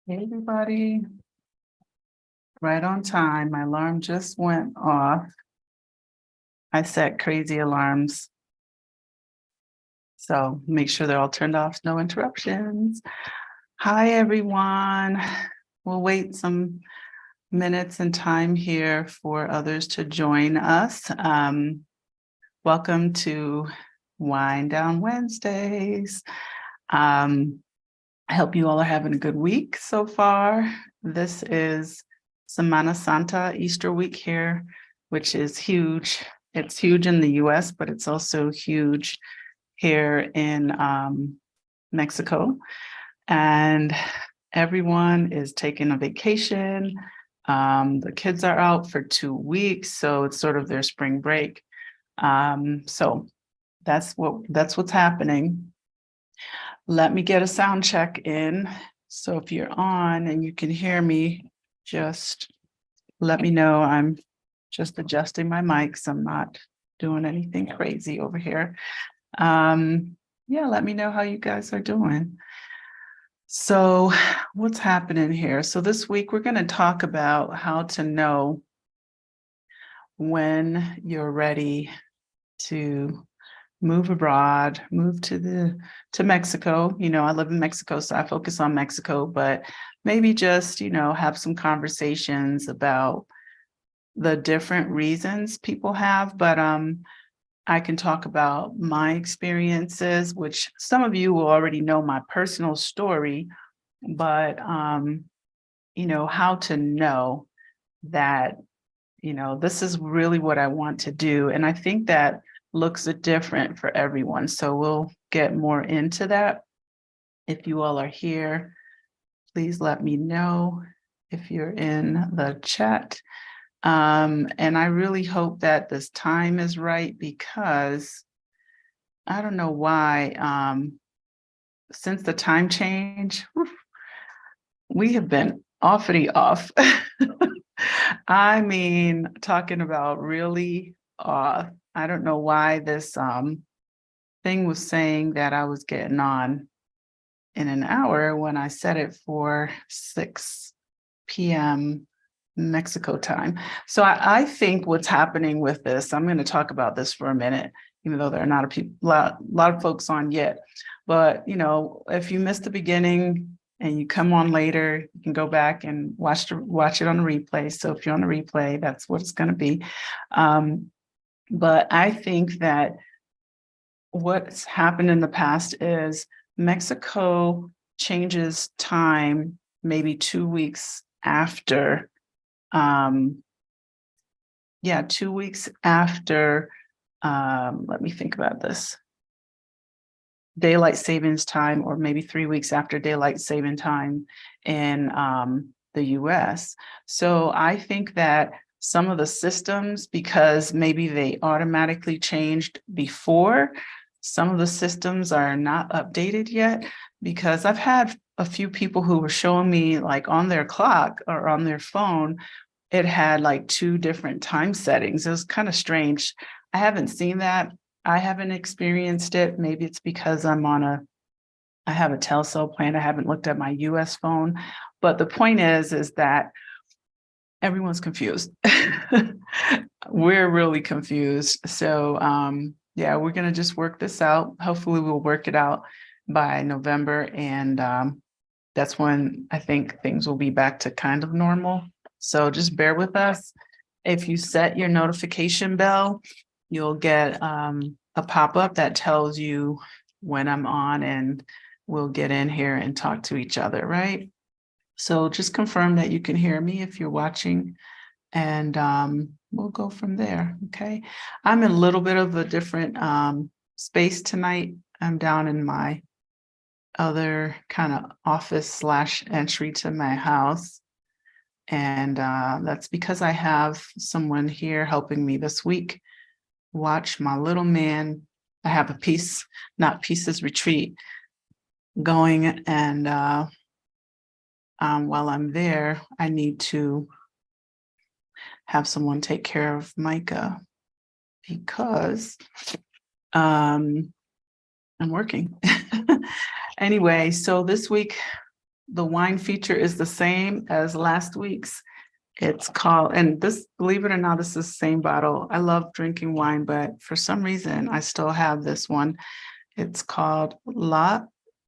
Hey everybody, right on time. My alarm just went off. I set crazy alarms, so make sure they're all turned off, no interruptions. Hi everyone. We'll wait some minutes and time here for others to join us. Welcome to Wind Down Wednesdays. I hope you all are having a good week so far. This is Semana Santa, Easter week here, which is huge. It's huge in the US, but it's also huge here in Mexico. And everyone is taking a vacation. The kids are out for 2 weeks, so it's sort of their spring break. So that's what's happening. Let me get a sound check in. So if you're on and you can hear me, just let me know. I'm just adjusting my mics. I'm not doing anything crazy over here. Yeah, let me know how you guys are doing. So what's happening here? So this week we're going to talk about how to know when you're ready to move abroad, move to Mexico. You know, I live in Mexico, so I focus on Mexico, but maybe just, have some conversations about the different reasons people have. But I can talk about my experiences, which some of you will already know my personal story, but how to know that, this is really what I want to do. And I think that looks different for everyone. So we'll get more into that. If you all are here, please let me know if you're in the chat. And I really hope that this time is right, because I don't know why, since the time change, we have been awfully off. I mean, talking about really off. I don't know why this thing was saying that I was getting on in an hour when I set it for 6 p.m. Mexico time. So I think what's happening with this, I'm going to talk about this for a minute, even though there are not a lot of folks on yet. But, if you missed the beginning and you come on later, you can go back and watch it on the replay. So if you're on the replay, that's what it's going to be. But I think that what's happened in the past is Mexico changes time maybe 2 weeks after. 2 weeks after, let me think about this, daylight savings time, or maybe 3 weeks after daylight saving time in the US. So I think that some of the systems, because maybe they automatically changed before, some of the systems are not updated yet, because I've had a few people who were showing me, like, on their clock or on their phone, it had like 2 different time settings. It was kind of strange. I haven't seen that. I haven't experienced it. Maybe it's because I have a Telcel plan. I haven't looked at my US phone. But the point is that everyone's confused. We're really confused. So we're going to just work this out. Hopefully we'll work it out by November. And that's when I think things will be back to kind of normal. So just bear with us. If you set your notification bell, you'll get a pop-up that tells you when I'm on, and we'll get in here and talk to each other, right? So just confirm that you can hear me if you're watching, and we'll go from there, okay? I'm in a little bit of a different space tonight. I'm down in my other kind of office / entry to my house. And that's because I have someone here helping me this week watch my little man. I have a not pieces retreat going, and while I'm there, I need to have someone take care of Micah, because I'm working. Anyway, so this week the wine feature is the same as last week's. It's called, and this, believe it or not, this is the same bottle. I love drinking wine, but for some reason, I still have this one. It's called La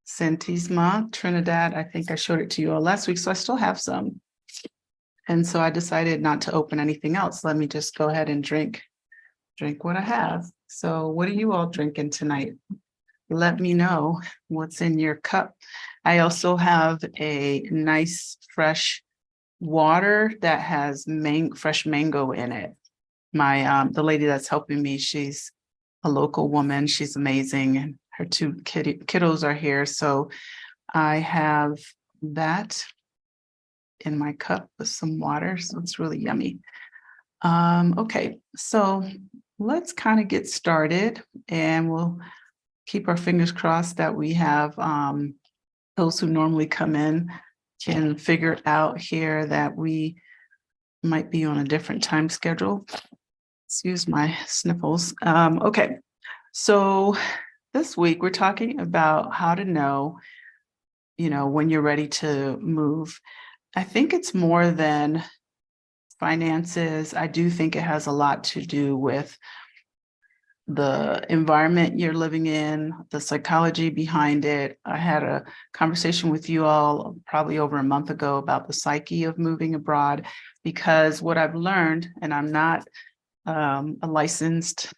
Santisma Trinidad. I think I showed it to you all last week, so I still have some. And so I decided not to open anything else. Let me just go ahead and drink what I have. So what are you all drinking tonight? Let me know what's in your cup. I also have a nice fresh water that has fresh mango in it. My the lady that's helping me, she's a local woman. She's amazing, and her two kiddos are here. So I have that in my cup with some water. So it's really yummy. Okay, so let's kind of get started, and we'll keep our fingers crossed that we have those who normally come in can figure out here that we might be on a different time schedule. Excuse my sniffles. Okay, so this week we're talking about how to know, when you're ready to move. I think it's more than finances. I do think it has a lot to do with the environment you're living in, the psychology behind it. I had a conversation with you all probably over a month ago about the psyche of moving abroad, because what I've learned, and I'm not a licensed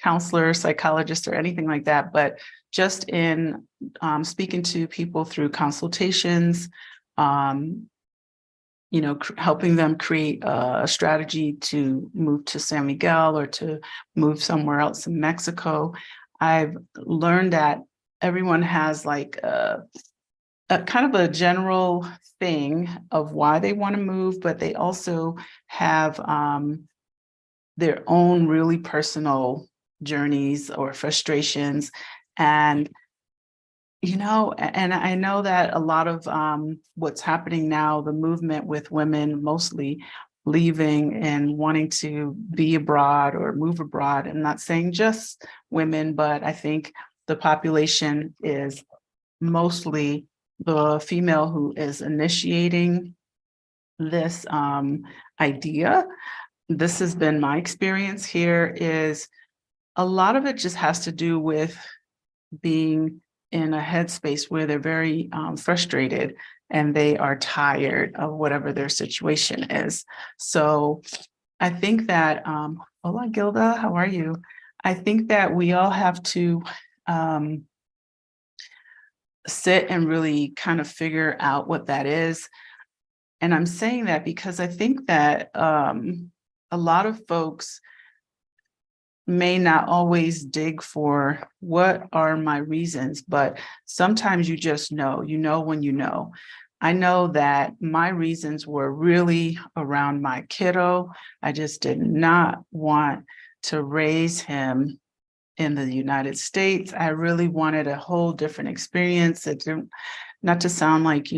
counselor, psychologist, or anything like that, but just in speaking to people through consultations, helping them create a strategy to move to San Miguel or to move somewhere else in Mexico. I've learned that everyone has like a kind of a general thing of why they want to move, but they also have their own really personal journeys or frustrations. And and I know that a lot of what's happening now, the movement with women mostly leaving and wanting to be abroad or move abroad, I'm not saying just women, but I think the population is mostly the female who is initiating this idea. This has been my experience here, is a lot of it just has to do with being in a headspace where they're very frustrated and they are tired of whatever their situation is. So I think that, hola Gilda, how are you? I think that we all have to sit and really kind of figure out what that is. And I'm saying that because I think that a lot of folks may not always dig for what are my reasons, but sometimes you just know, when you know. I know that my reasons were really around my kiddo. I just did not want to raise him in the United States. I really wanted a whole different experience. It didn't, not to sound like,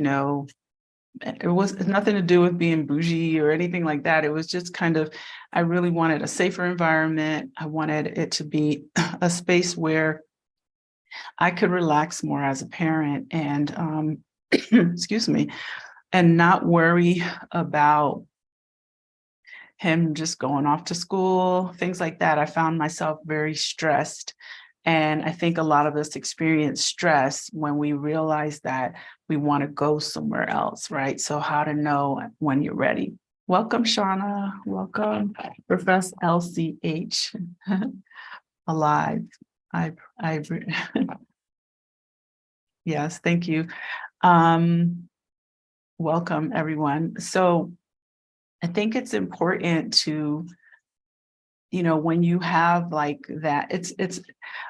it was nothing to do with being bougie or anything like that. It was just kind of, I really wanted a safer environment. I wanted it to be a space where I could relax more as a parent and, excuse me, and not worry about him just going off to school, things like that. I found myself very stressed. And I think a lot of us experience stress when we realize that we want to go somewhere else, right? So how to know when you're ready. Welcome, Shauna. Welcome, Professor LCH. Alive. I yes, thank you. Welcome, everyone. So I think it's important to, when you have like that, it's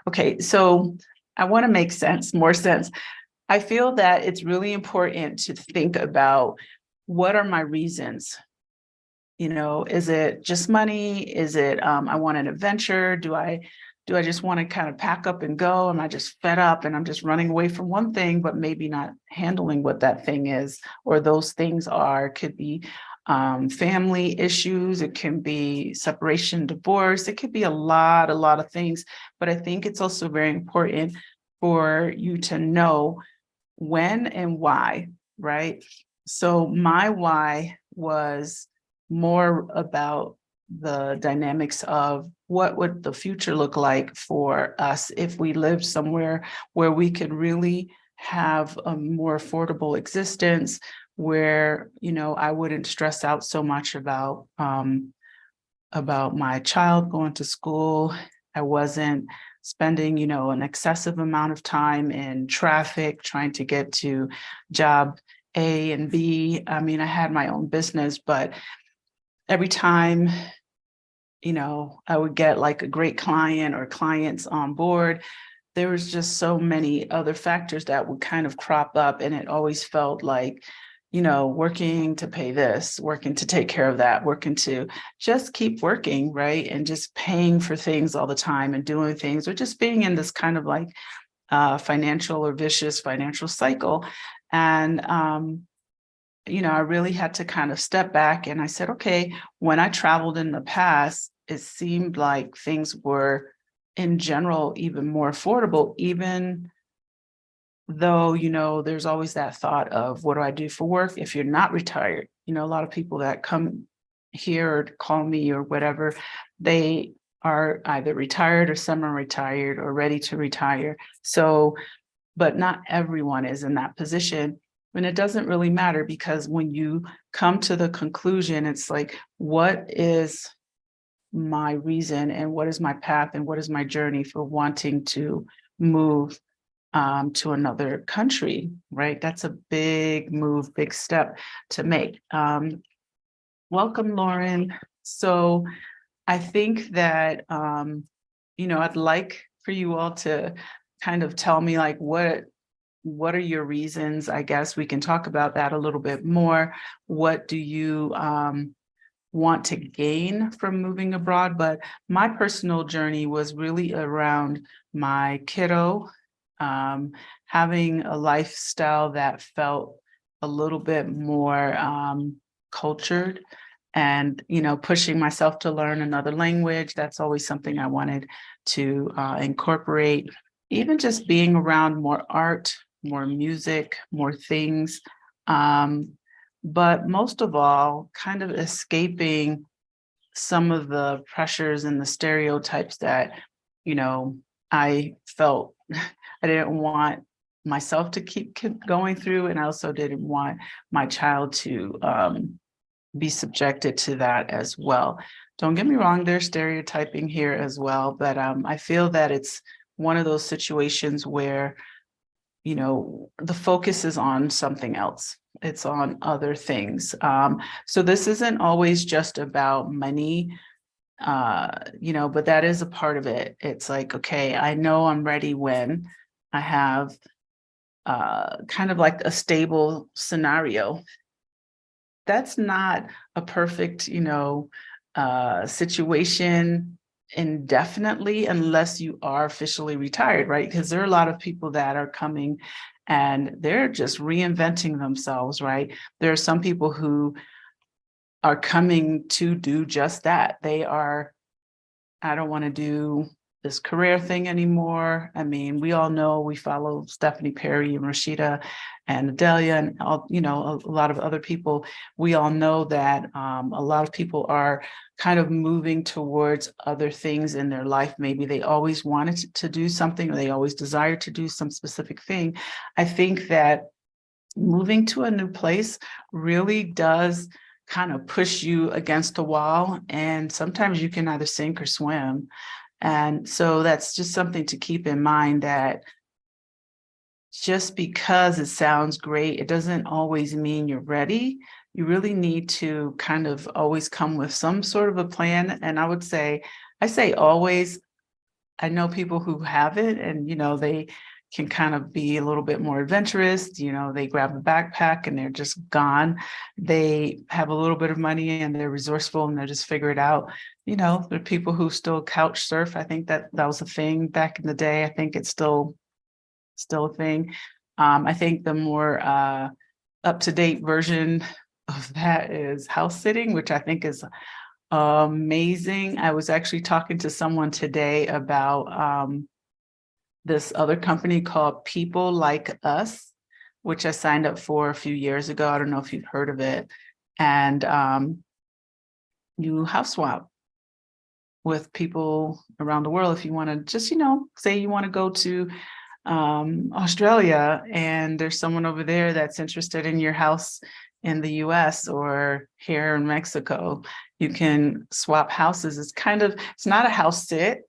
okay. So I want to make more sense. I feel that it's really important to think about, what are my reasons? Is it just money? Is it, I want an adventure? Do I just want to kind of pack up and go? Am I just fed up and I'm just running away from one thing, but maybe not handling what that thing is, or those things are, could be family issues. It can be separation, divorce. It could be a lot of things. But I think it's also very important for you to know when and why. right? So my why was more about the dynamics of what would the future look like for us if we lived somewhere where we could really have a more affordable existence, where, you know, I wouldn't stress out so much about my child going to school. I wasn't spending, you know, an excessive amount of time in traffic trying to get to job A and B. I mean, I had my own business, but every time, you know, I would get like a great client or clients on board, there was just so many other factors that would kind of crop up. And it always felt like, you know, working to pay this, working to take care of that, working to just keep working, right? And just paying for things all the time and doing things, or just being in this kind of like financial or vicious financial cycle. And, you know, I really had to kind of step back, and I said, okay, when I traveled in the past, it seemed like things were in general even more affordable, even though, you know, there's always that thought of what do I do for work if you're not retired? You know, a lot of people that come here or call me or whatever, they are either retired or semi-retired or ready to retire. So, but not everyone is in that position. And it doesn't really matter, because when you come to the conclusion, it's like, what is my reason and what is my path and what is my journey for wanting to move to another country, right? That's a big move, big step to make. Welcome, Lauren. So I think that, you know, I'd like for you all to kind of tell me like, what are your reasons? I guess we can talk about that a little bit more. What do you want to gain from moving abroad? But my personal journey was really around my kiddo, having a lifestyle that felt a little bit more cultured, and, you know, pushing myself to learn another language. That's always something I wanted to incorporate. Even just being around more art, more music, more things. But most of all, kind of escaping some of the pressures and the stereotypes that, you know, I felt I didn't want myself to keep going through. And I also didn't want my child to be subjected to that as well. Don't get me wrong, there's stereotyping here as well, but I feel that it's one of those situations where, you know, the focus is on something else. It's on other things. So this isn't always just about money, you know, but that is a part of it. It's like, okay, I know I'm ready when I have kind of like a stable scenario. That's not a perfect, you know, situation indefinitely unless you are officially retired, right? Because there are a lot of people that are coming and they're just reinventing themselves, right? There are some people who are coming to do just that. They are, I don't want to do this career thing anymore. I mean, we all know, we follow Stephanie Perry and Rashida and Adelia and all, you know, a lot of other people. We all know that a lot of people are kind of moving towards other things in their life. Maybe they always wanted to do something, or they always desired to do some specific thing. I think that moving to a new place really does kind of push you against a wall, and sometimes you can either sink or swim. And so that's just something to keep in mind, that just because it sounds great, it doesn't always mean you're ready. You really need to kind of always come with some sort of a plan. And I say always. I know people who have it, and, you know, they can kind of be a little bit more adventurous. You know, they grab a backpack and they're just gone. They have a little bit of money and they're resourceful and they just figure it out. You know, there are people who still couch surf. I think that was a thing back in the day. I think it's still a thing. I think the more up-to-date version of that is house sitting, which I think is amazing. I was actually talking to someone today about this other company called People Like Us. which I signed up for a few years ago. I don't know if you've heard of it. And you house swap with people around the world. If you want to just, say you want to go to Australia and there's someone over there that's interested in your house in the US or here in Mexico, you can swap houses. It's not a house sit.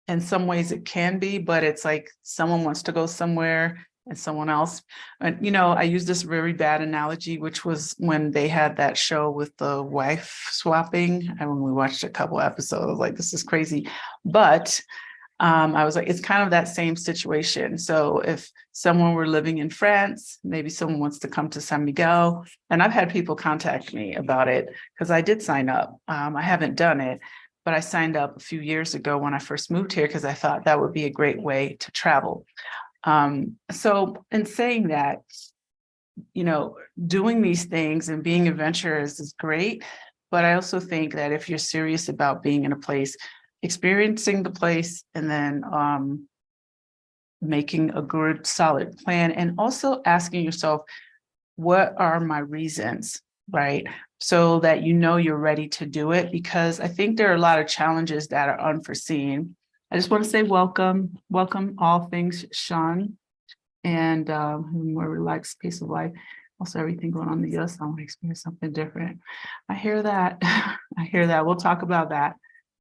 In some ways it can be, but it's like someone wants to go somewhere and someone else. And, I use this very bad analogy, which was when they had that show with the wife swapping. And when we watched a couple episodes, I was like, this is crazy. But I was like, it's kind of that same situation. So if someone were living in France, maybe someone wants to come to San Miguel, and I've had people contact me about it because I did sign up. I haven't done it, but I signed up a few years ago when I first moved here because I thought that would be a great way to travel. So in saying that, doing these things and being adventurous is great, but I also think that if you're serious about being in a place, experiencing the place, and then making a good, solid plan, and also asking yourself, what are my reasons, right? So that you're ready to do it, because I think there are a lot of challenges that are unforeseen. I just want to say welcome all things Sean, and a more relaxed pace of life. Also, everything going on in the US, I want to experience something different. I hear that. I hear that. We'll talk about that.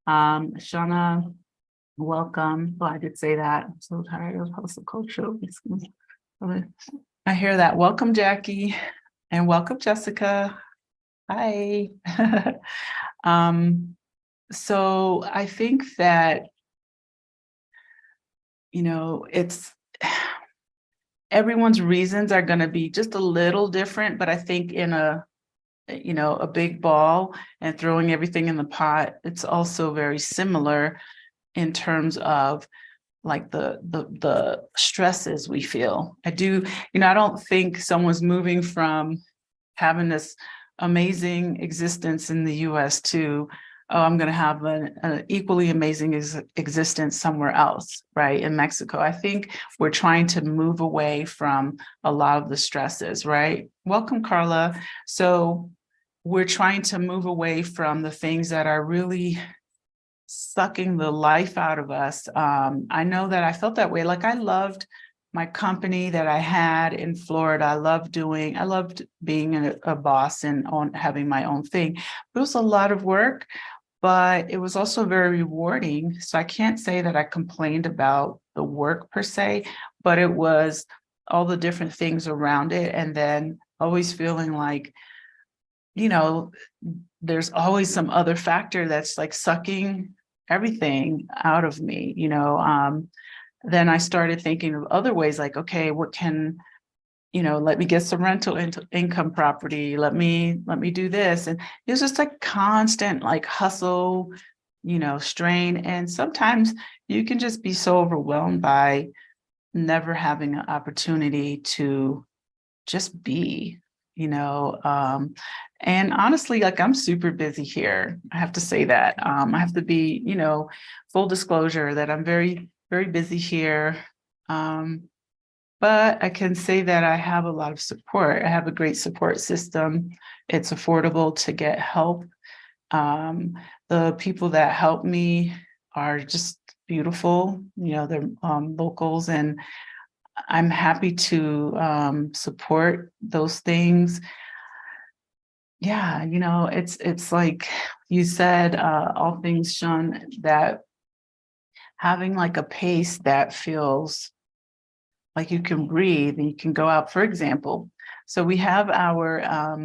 Shauna, welcome. Well, I did say that. I'm so tired of hustle culture. I hear that. Welcome, Jackie, and welcome, Jessica. Hi. So I think that, it's everyone's reasons are going to be just a little different, but I think in a big ball and throwing everything in the pot, it's also very similar in terms of like the stresses we feel. I don't think someone's moving from having this amazing existence in the US to, oh, I'm going to have an equally amazing existence somewhere else, right? In Mexico. I think we're trying to move away from a lot of the stresses, right? Welcome, Carla. So we're trying to move away from the things that are really sucking the life out of us. I know that I felt that way. Like I loved my company that I had in Florida. I loved being a boss and having my own thing. It was a lot of work, but it was also very rewarding. So I can't say that I complained about the work per se, but it was all the different things around it. And then always feeling like, there's always some other factor that's like sucking everything out of me, then I started thinking of other ways like, okay, what can, let me get some rental income property. Let me do this. And it was just a constant like hustle, strain. And sometimes you can just be so overwhelmed by never having an opportunity to just be, and honestly, like I'm super busy here. I have to say that. I have to be, full disclosure that I'm very, very busy here. But I can say that I have a lot of support. I have a great support system. It's affordable to get help. The people that help me are just beautiful. They're locals, and I'm happy to support those things. Yeah, it's like you said, all things Sean, that having like a pace that feels like you can breathe and you can go out, for example. So we have our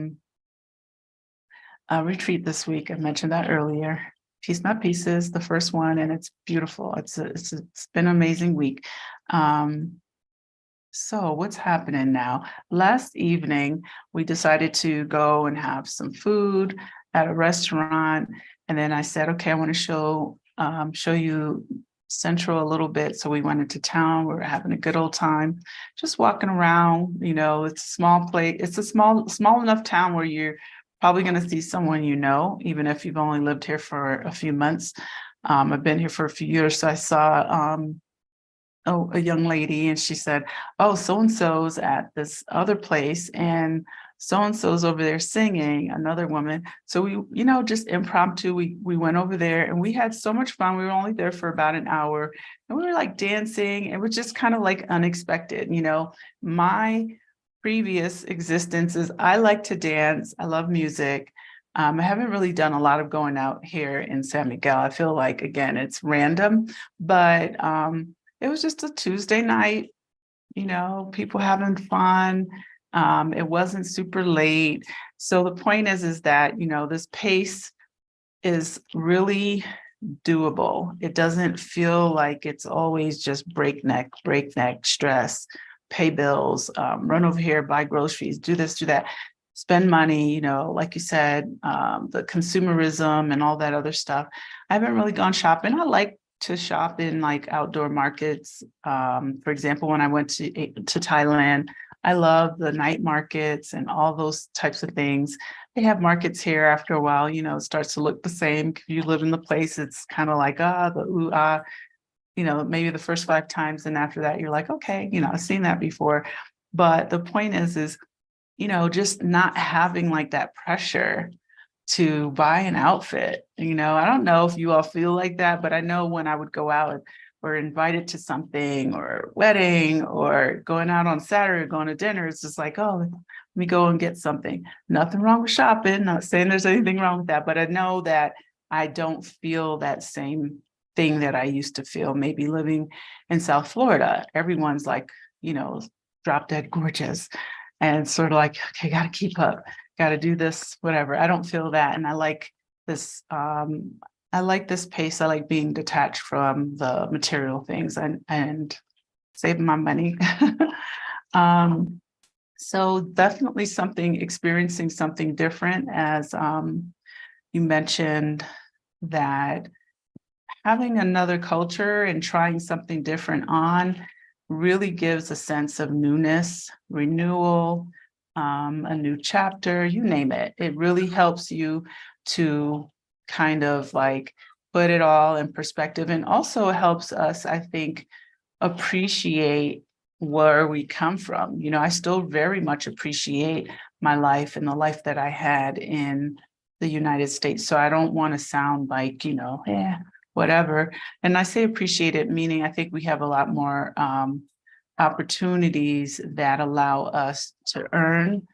retreat this week. I mentioned that earlier. Piece Not Pieces, the first one, and it's beautiful. It's been an amazing week. So what's happening now? Last evening, we decided to go and have some food at a restaurant. And then I said, okay, I want to show you Central a little bit. So we went into town. We were having a good old time, just walking around. It's a small place. It's a small enough town where you're probably going to see someone, even if you've only lived here for a few months. I've been here for a few years. So I saw a young lady, and she said, oh, so-and-so's at this other place, and so-and-so's over there singing, another woman. So we, just impromptu, we went over there and we had so much fun. We were only there for about an hour and we were like dancing. It was just kind of like unexpected. My previous existences, I like to dance. I love music. I haven't really done a lot of going out here in San Miguel. I feel like, again, it's random, but it was just a Tuesday night, people having fun. It wasn't super late. So the point is that, this pace is really doable. It doesn't feel like it's always just breakneck stress, pay bills, run over here, buy groceries, do this, do that, spend money, like you said, the consumerism and all that other stuff. I haven't really gone shopping. I like to shop in like outdoor markets. For example, when I went to Thailand, I love the night markets and all those types of things. They have markets here after a while, it starts to look the same. If you live in the place, it's kind of like, maybe the first 5 times. And after that, you're like, okay, I've seen that before. But the point is, just not having like that pressure to buy an outfit. I don't know if you all feel like that, but I know when I would go out or invited to something or wedding or going out on Saturday, going to dinner, it's just like, oh, let me go and get something. Nothing wrong with shopping. Not saying there's anything wrong with that, but I know that I don't feel that same thing that I used to feel maybe living in South Florida. Everyone's like, drop dead gorgeous. And sort of like, okay, got to keep up, got to do this, whatever. I don't feel that. And I like this. I like this pace. I like being detached from the material things and saving my money. So definitely experiencing something different, as you mentioned, that having another culture and trying something different on really gives a sense of newness, renewal, a new chapter, you name it. It really helps you to kind of like put it all in perspective, and also helps us, I think, appreciate where we come from. I still very much appreciate my life and the life that I had in the United States. So I don't want to sound like, whatever. And I say appreciate it, meaning I think we have a lot more opportunities that allow us to earn,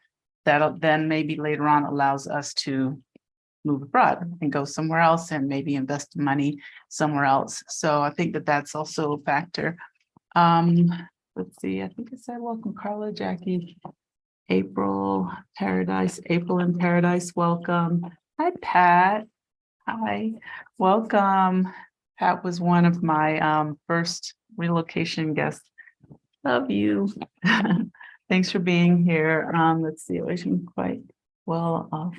that then maybe later on allows us to move abroad and go somewhere else and maybe invest money somewhere else. So I think that that's also a factor. Let's see, I think I said welcome, Carla, Jackie, April in Paradise, welcome. Hi, Pat. Hi, welcome. Pat was one of my first relocation guests. Love you. Thanks for being here. Let's see, I'm quite well off.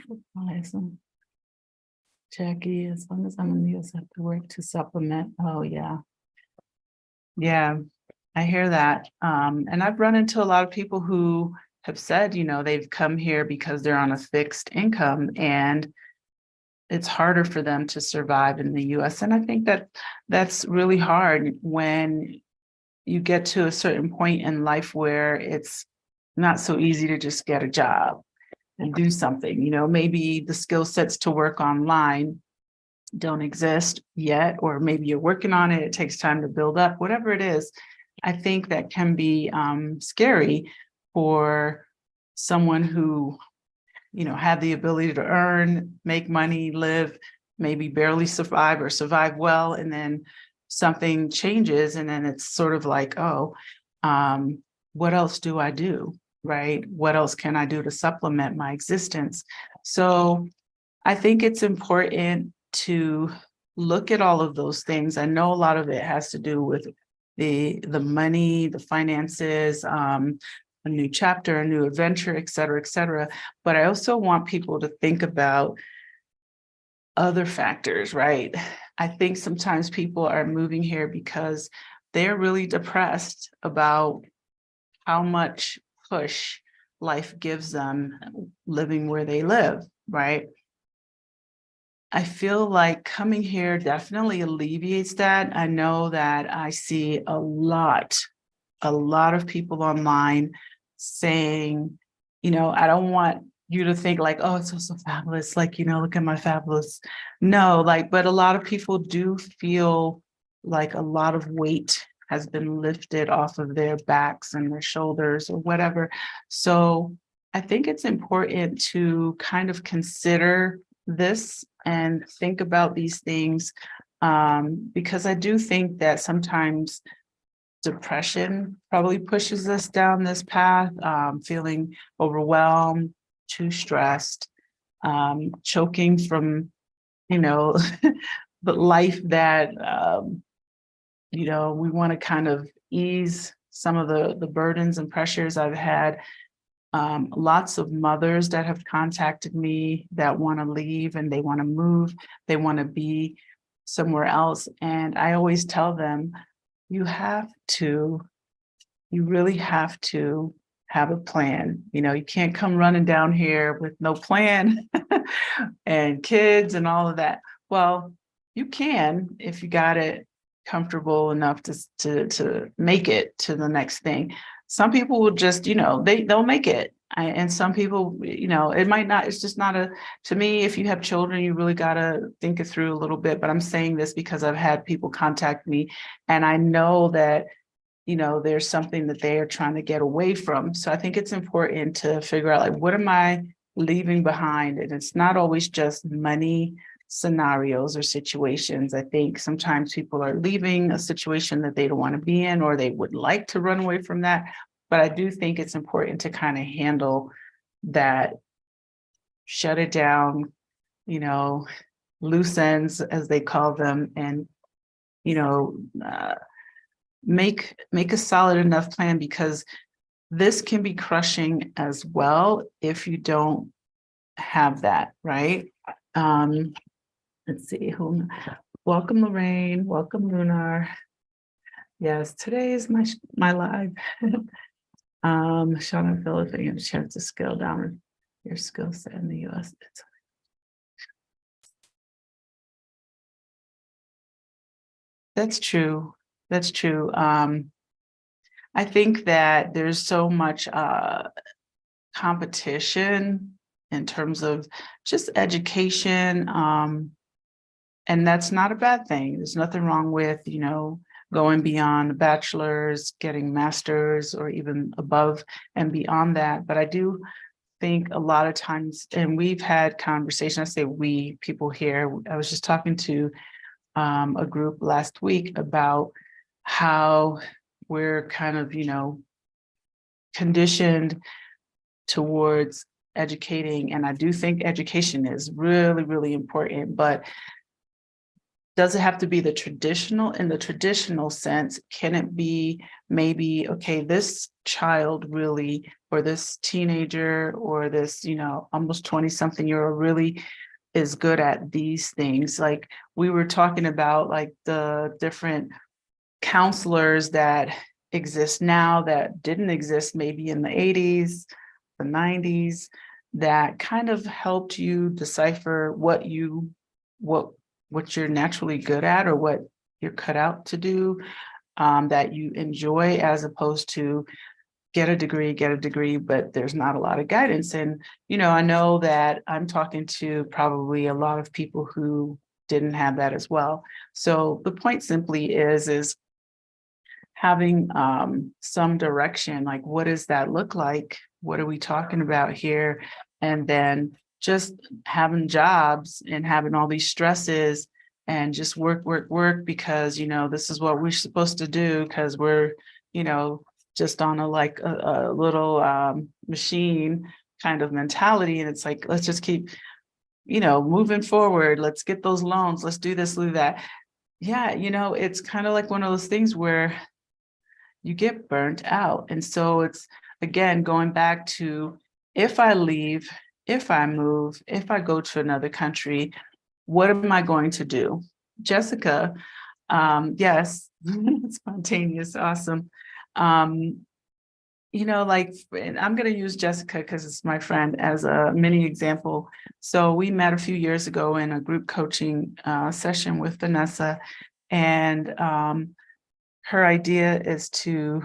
Jackie, as long as I'm in the US, I have to work to supplement. Oh, yeah. Yeah, I hear that. And I've run into a lot of people who have said, they've come here because they're on a fixed income and it's harder for them to survive in the US. And I think that that's really hard when you get to a certain point in life where it's not so easy to just get a job and do something. Maybe the skill sets to work online don't exist yet, or maybe you're working on it. It takes time to build up, whatever it is. I think that can be scary for someone who, had the ability to earn, make money, live, maybe barely survive or survive well, and then something changes, and then it's sort of like, oh, what else do I do, right? What else can I do to supplement my existence? So I think it's important to look at all of those things. I know a lot of it has to do with the money, the finances, a new chapter, a new adventure, et cetera, but I also want people to think about other factors, right? I think sometimes people are moving here because they're really depressed about how much push life gives them living where they live, right? I feel like coming here definitely alleviates that. I know that I see a lot of people online saying, I don't want you to think like, oh, it's so fabulous. Like, look at my fabulous. No, like, but a lot of people do feel like a lot of weight has been lifted off of their backs and their shoulders or whatever. So I think it's important to kind of consider this and think about these things, because I do think that sometimes depression probably pushes us down this path, feeling overwhelmed, too stressed, choking from, the life that, we want to kind of ease some of the burdens and pressures I've had. Lots of mothers that have contacted me that want to leave and they want to move, they want to be somewhere else. And I always tell them, you really have to have a plan. You can't come running down here with no plan and kids and all of that. Well, you can if you got it comfortable enough to make it to the next thing. Some people will just, they'll make it. And some people, it might not, it's just not to me, if you have children, you really got to think it through a little bit. But I'm saying this because I've had people contact me and I know that, there's something that they are trying to get away from. So I think it's important to figure out, like, what am I leaving behind? And it's not always just money scenarios or situations. I think sometimes people are leaving a situation that they don't want to be in, or they would like to run away from that. But I do think it's important to kind of handle that, shut it down, loose ends, as they call them, and, make a solid enough plan, because this can be crushing as well if you don't have that, right? Let's see who. Welcome, Lorraine. Welcome, Lunar. Yes, today is my live. Sean and Philip, you have a chance to scale down your skill set in the US. That's true. That's true. I think that there's so much competition in terms of just education. And that's not a bad thing. There's nothing wrong with, going beyond a bachelor's, getting master's, or even above and beyond that. But I do think a lot of times, and we've had conversations, I say we, people here, I was just talking to a group last week about how we're kind of, conditioned towards educating. And I do think education is really, really important, but does it have to be the traditional sense? Can it be maybe, okay, this child really, or this teenager, or this, almost 20-something-year-old really is good at these things? Like we were talking about, like the different counselors that exist now that didn't exist maybe in the 80s, the 90s, that kind of helped you decipher what you're naturally good at, or what you're cut out to do, that you enjoy, as opposed to get a degree, but there's not a lot of guidance. And, I know that I'm talking to probably a lot of people who didn't have that as well. So the point simply is having some direction, like what does that look like? What are we talking about here? And then just having jobs and having all these stresses and just work, because, this is what we're supposed to do, because we're, just on a little machine kind of mentality. And it's like, let's just keep, moving forward. Let's get those loans. Let's do this, do that. Yeah. It's kind of like one of those things where you get burnt out. And so it's, again, going back to, if I leave, if I move, if I go to another country, what am I going to do? Jessica, yes, spontaneous, awesome. like, and I'm going to use Jessica because it's my friend as a mini example. So we met a few years ago in a group coaching session with Vanessa, and her idea is to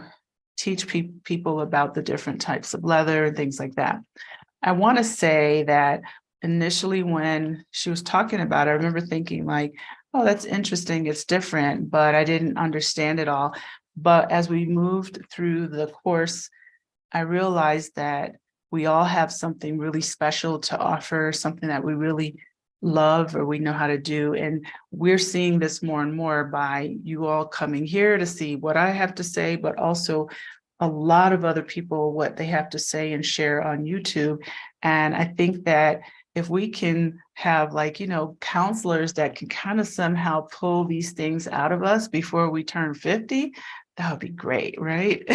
teach people about the different types of leather and things like that. I want to say that initially when she was talking about it, I remember thinking like, oh, that's interesting. It's different, but I didn't understand it all. But as we moved through the course, I realized that we all have something really special to offer, something that we really love or we know how to do. And we're seeing this more and more by you all coming here to see what I have to say, but also a lot of other people, what they have to say and share on YouTube. And I think that if we can have like, counselors that can kind of somehow pull these things out of us before we turn 50, that would be great, right?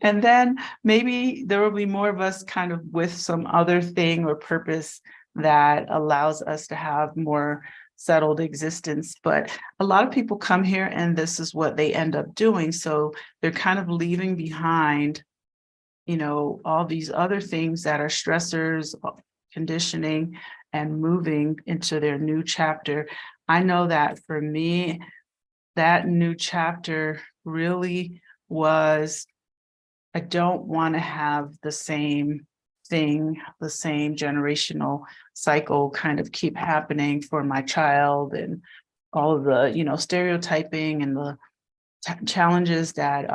And then maybe there will be more of us kind of with some other thing or purpose that allows us to have more settled existence. But a lot of people come here and this is what they end up doing. So they're kind of leaving behind, all these other things that are stressors, conditioning, and moving into their new chapter. I know that for me, that new chapter really was, I don't want to have the same thing, the same generational cycle kind of keep happening for my child, and all of the, stereotyping and the challenges that,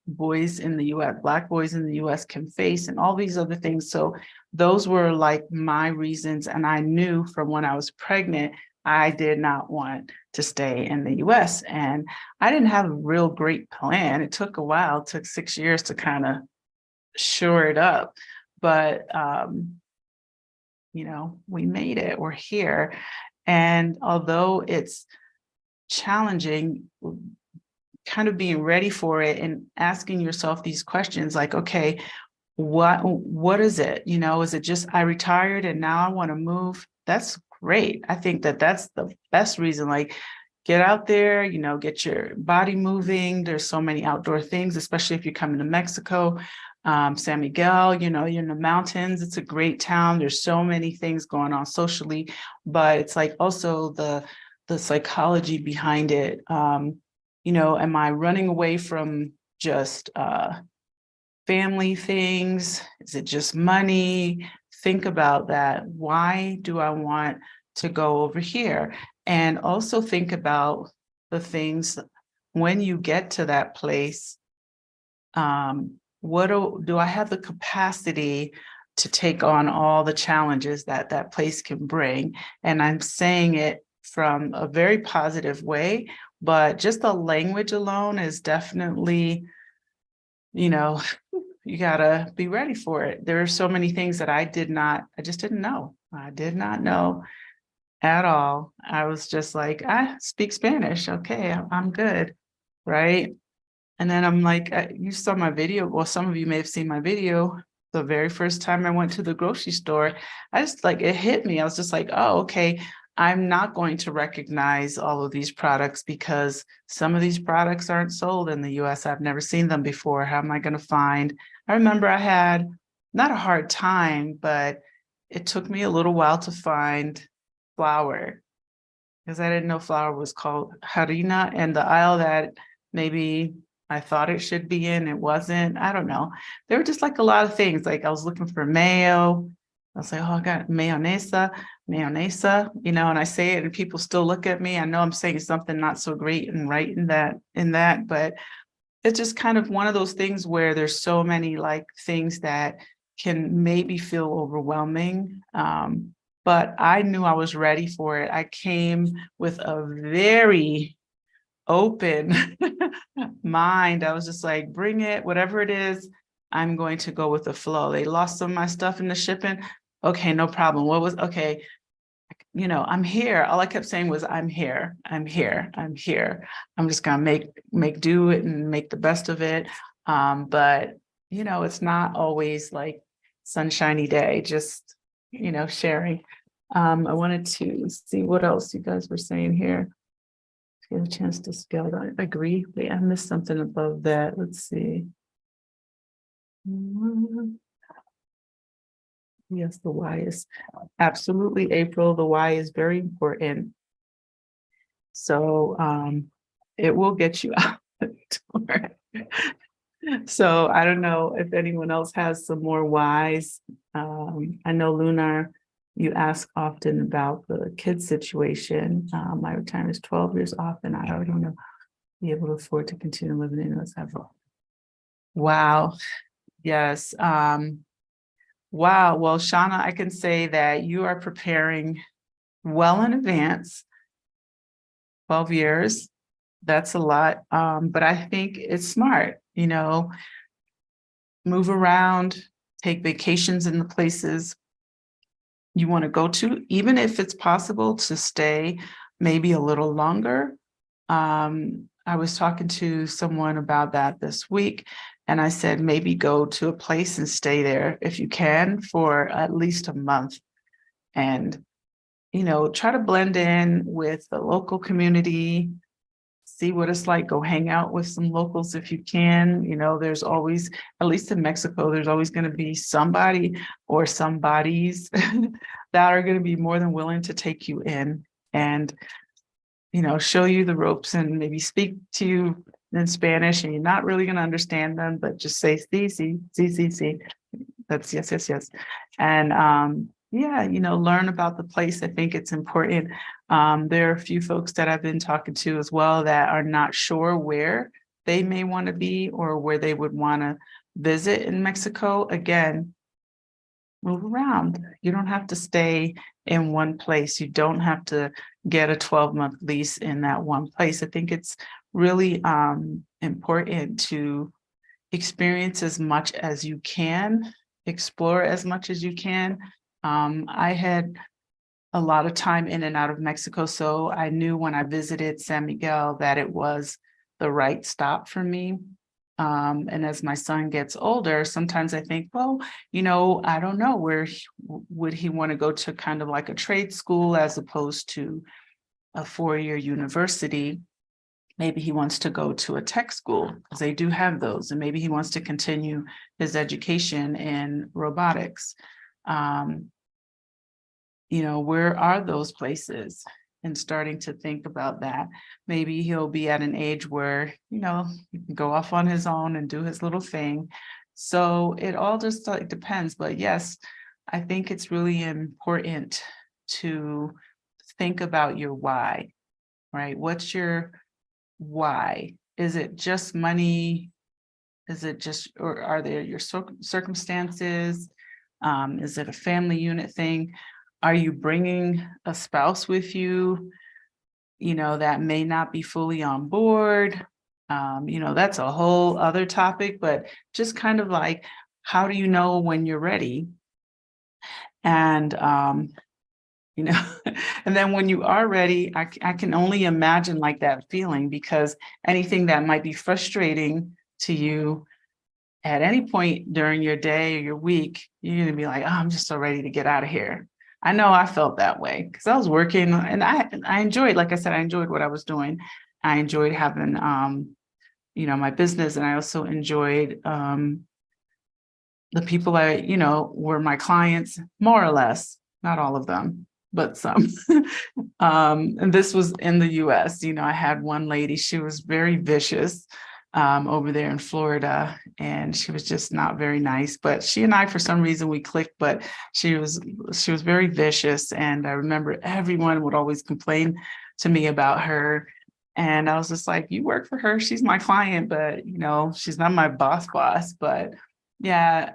boys in the US, Black boys in the US can face, and all these other things. So those were like my reasons. And I knew from when I was pregnant, I did not want to stay in the US. And I didn't have a real great plan. It took a while, it took 6 years to kind of shore it up. But, we made it, we're here. And although it's challenging, kind of being ready for it and asking yourself these questions like, okay, what is it? Is it just I retired and now I want to move? That's great. I think that that's the best reason. Like, get out there, get your body moving. There's so many outdoor things, especially if you're coming to Mexico. San Miguel, you're in the mountains. It's a great town. There's so many things going on socially, but it's like also the psychology behind it. Am I running away from just family things? Is it just money? Think about that. Why do I want to go over here? And also think about the things when you get to that place. What do I have the capacity to take on all the challenges that that place can bring? And I'm saying it from a very positive way, but just the language alone is definitely, you gotta be ready for it. There are so many things that I just didn't know. I did not know at all. I was just like, I speak Spanish. Okay, I'm good. Right. And then I'm like, you saw my video. Well, some of you may have seen my video. The very first time I went to the grocery store, I just like, it hit me. I was just like, oh, okay. I'm not going to recognize all of these products because some of these products aren't sold in the US. I've never seen them before. How am I going to find? I remember I had not a hard time, but it took me a little while to find flour because I didn't know flour was called harina, and the aisle that maybe I thought it should be in, it wasn't. I don't know. There were just like a lot of things. Like I was looking for mayo. I was like, oh, I got mayonesa, and I say it and people still look at me. I know I'm saying something not so great and right in that, but it's just kind of one of those things where there's so many like things that can maybe feel overwhelming. But I knew I was ready for it. I came with a very open mind. I was just like, bring it, whatever it is, I'm going to go with the flow. They lost some of my stuff in the shipping. Okay, no problem. Okay, I'm here. All I kept saying was, I'm here, I'm here, I'm here. I'm just gonna make do it and make the best of it. But it's not always like sunshiny day, just sharing. I wanted to see what else you guys were saying here. Get a chance to scale that. I agree. Wait, I missed something above that. Let's see. Yes, the why is absolutely April. The why is very important. So it will get you out the door. So I don't know if anyone else has some more whys. I know Lunar, you ask often about the kid situation. My retirement is 12 years off and I already know be able to afford to continue living in those. Wow. Yes. Wow. Well, Shauna, I can say that you are preparing well in advance. 12 years. That's a lot. But I think it's smart, move around, take vacations in the places you want to go to, even if it's possible to stay maybe a little longer. I was talking to someone about that this week, and I said, maybe go to a place and stay there if you can for at least a month. And, try to blend in with the local community, see what it's like, go hang out with some locals if you can. There's always, at least in Mexico, there's always going to be somebody or somebodies that are going to be more than willing to take you in and, show you the ropes and maybe speak to you in Spanish, and you're not really going to understand them, but just say, see. That's yes. And learn about the place. I think it's important. There are a few folks that I've been talking to as well that are not sure where they may want to be or where they would want to visit in Mexico. Again, move around. You don't have to stay in one place. You don't have to get a 12-month lease in that one place. I think it's really important to experience as much as you can, explore as much as you can. I had a lot of time in and out of Mexico, so I knew when I visited San Miguel that it was the right stop for me. And as my son gets older, sometimes I think, well, I don't know, would he want to go to kind of like a trade school as opposed to a 4-year university? Maybe he wants to go to a tech school because they do have those, and maybe he wants to continue his education in robotics. Where are those places? And starting to think about that. Maybe he'll be at an age where, he can go off on his own and do his little thing. So it all just depends. But yes, I think it's really important to think about your why, right? What's your why? Is it just money? Is it just, or are there your circumstances? Is it a family unit thing? Are you bringing a spouse with you, that may not be fully on board? That's a whole other topic, but just kind of like, how do you know when you're ready? And, and then when you are ready, I can only imagine like that feeling, because anything that might be frustrating to you at any point during your day or your week, you're going to be like, oh, I'm just so ready to get out of here. I know I felt that way because I was working and I enjoyed, like I said, I enjoyed what I was doing. I enjoyed having, my business, and I also enjoyed the people were my clients, more or less, not all of them, but some. And this was in the US. I had one lady, she was very vicious over there in Florida, and she was just not very nice, but she and I, for some reason, we clicked, but she was very vicious. And I remember everyone would always complain to me about her. And I was just like, you work for her, she's my client, but she's not my boss. But yeah,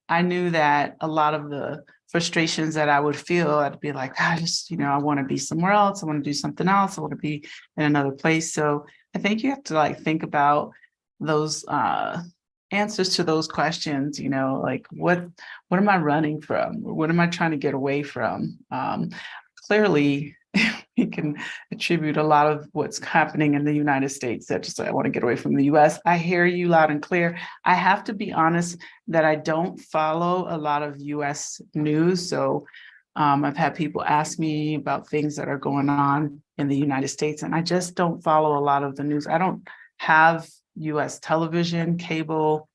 I knew that a lot of the frustrations that I would feel, I'd be like, I just, I want to be somewhere else. I want to do something else. I want to be in another place. So I think you have to think about those answers to those questions, like what am I running from? Or what am I trying to get away from? Clearly, we can attribute a lot of what's happening in the United States. That just, I want to get away from the US. I hear you loud and clear. I have to be honest that I don't follow a lot of US news. So I've had people ask me about things that are going on in the United States, and I just don't follow a lot of the news. I don't have US television, cable.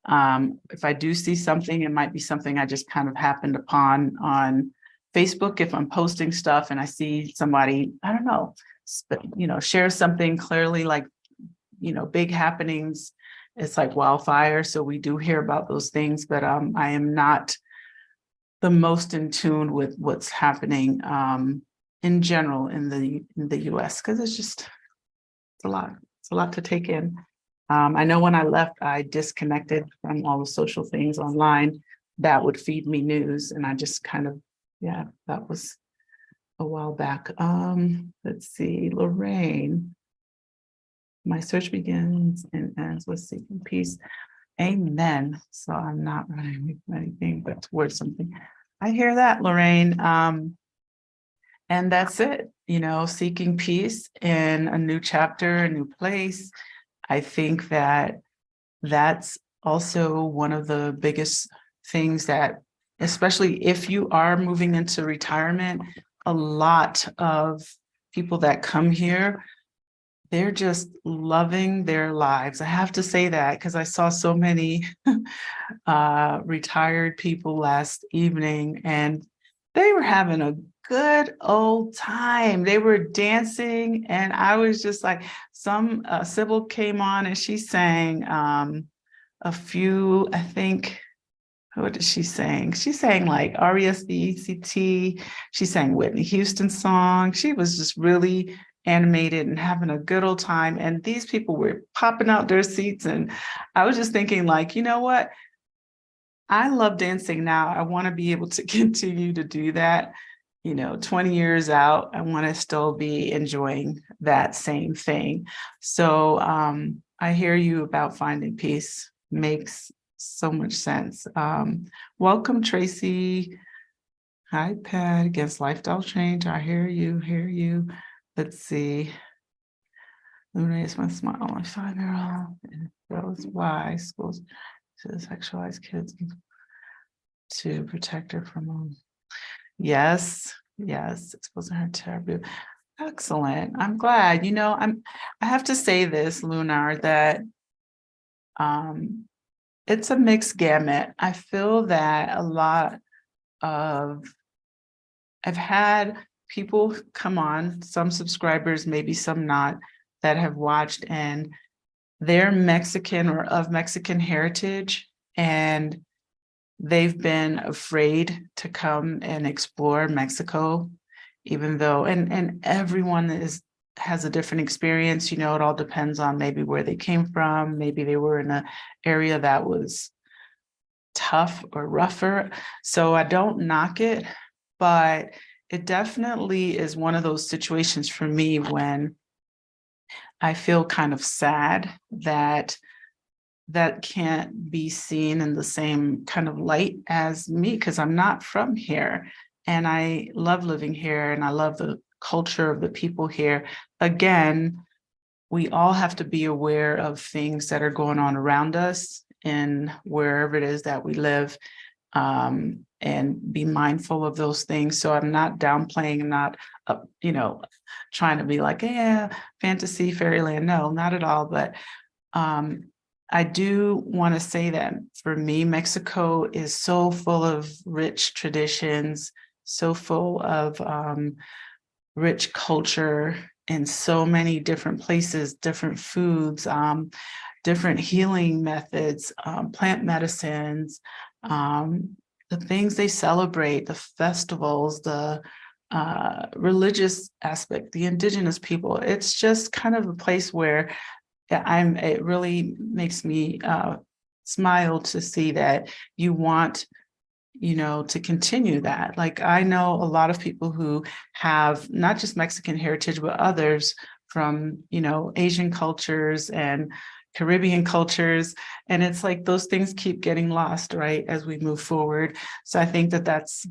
If I do see something, it might be something I just kind of happened upon on Facebook. If I'm posting stuff and I see somebody, I don't know, share something clearly like, big happenings, it's like wildfire. So we do hear about those things, but I am not the most in tune with what's happening in general in the US, because it's a lot. It's a lot to take in. I know when I left, I disconnected from all the social things online that would feed me news. And I just kind of, yeah, that was a while back. Let's see, Lorraine. My search begins and ends with seeking peace. Amen. So I'm not running anything but towards something. I hear that, Lorraine. And that's it, seeking peace in a new chapter, a new place. I think that that's also one of the biggest things that, especially if you are moving into retirement, a lot of people that come here, they're just loving their lives. I have to say that because I saw so many retired people last evening, and they were having a good old time. They were dancing, and I was just like, Sybil came on and she sang a few, I think, what did she sing? She sang like R-E-S-P-E-C-T. She sang Whitney Houston song. She was just really animated and having a good old time. And these people were popping out their seats. And I was just thinking like, you know what? I love dancing now. I want to be able to continue to do that. 20 years out, I want to still be enjoying that same thing. So I hear you about finding peace. Makes so much sense. Welcome, Tracy. Hi, Pat. Against lifestyle change. I hear you. Let's see. Illuminates my smile on my 5-year-old. And shows why schools to sexualize kids to protect her from Yes, exposing her to abuse. Excellent. I'm glad. I have to say this, Lunar, that it's a mixed gamut. I feel that I've had people come on, some subscribers, maybe some not, that have watched, and they're Mexican or of Mexican heritage, and they've been afraid to come and explore Mexico, even though, and everyone has a different experience. It all depends on maybe where they came from. Maybe they were in an area that was tough or rougher. So I don't knock it, but it definitely is one of those situations for me when I feel kind of sad that can't be seen in the same kind of light as me, because I'm not from here. And I love living here, and I love the culture of the people here. Again, we all have to be aware of things that are going on around us and wherever it is that we live, and be mindful of those things. So I'm not downplaying, not, trying to be like, yeah, fantasy, fairyland. No, not at all. But I do want to say that for me, Mexico is so full of rich traditions, so full of rich culture in so many different places, different foods, different healing methods, plant medicines, the things they celebrate, the festivals, the religious aspect, the indigenous people. It's just kind of a place where it really makes me smile to see that you want, to continue that. Like, I know a lot of people who have not just Mexican heritage, but others from, Asian cultures and Caribbean cultures. And it's like those things keep getting lost, right, as we move forward. So I think that that's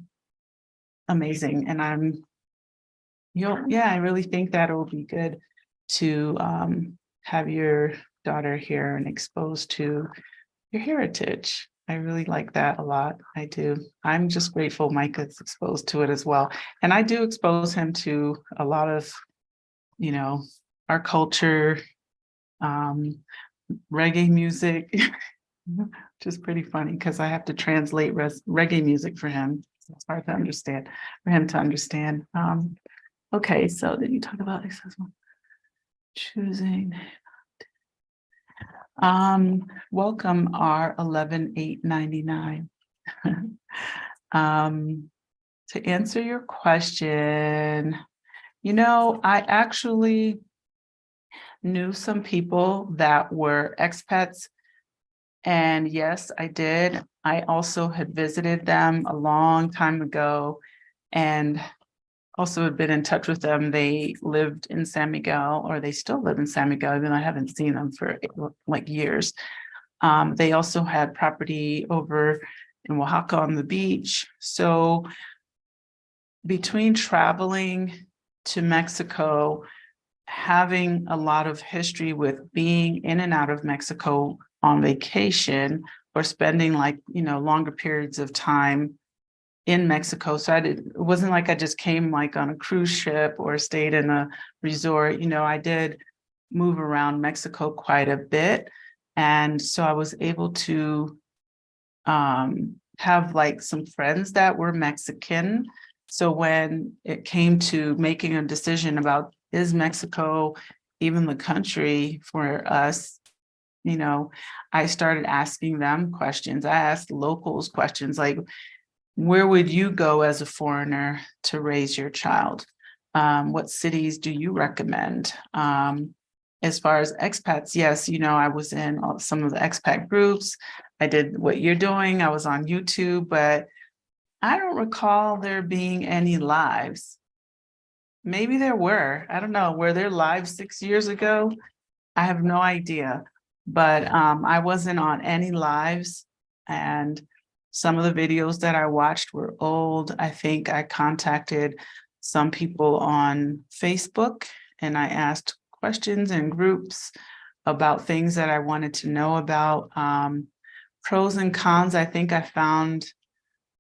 amazing. And I really think that it will be good to have your daughter here and exposed to your heritage. I really like that a lot. I do. I'm just grateful Mike is exposed to it as well. And I do expose him to a lot of, our culture, um, reggae music, which is pretty funny because I have to translate reggae music for him. It's hard to understand, for him to understand. Okay, so did you talk about choosing? Welcome R 11899. To answer your question, I actually knew some people that were expats, and yes, I did. I also had visited them a long time ago and also had been in touch with them. They lived in San Miguel, or they still live in San Miguel, even though I haven't seen them for like years. They also had property over in Oaxaca on the beach. So between traveling to Mexico, having a lot of history with being in and out of Mexico on vacation or spending longer periods of time in Mexico. So it wasn't like I just came like on a cruise ship or stayed in a resort. I did move around Mexico quite a bit. And so I was able to have like some friends that were Mexican. So when it came to making a decision about, is Mexico even the country for us, I started asking them questions. I asked locals questions like, where would you go as a foreigner to raise your child? What cities do you recommend? As far as expats, yes, I was in some of the expat groups. I did what you're doing. I was on YouTube, but I don't recall there being any lives. Maybe there were. I don't know. Were there lives 6 years ago? I have no idea. But I wasn't on any lives. And some of the videos that I watched were old. I think I contacted some people on Facebook and I asked questions in groups about things that I wanted to know about. Pros and cons, I think I found,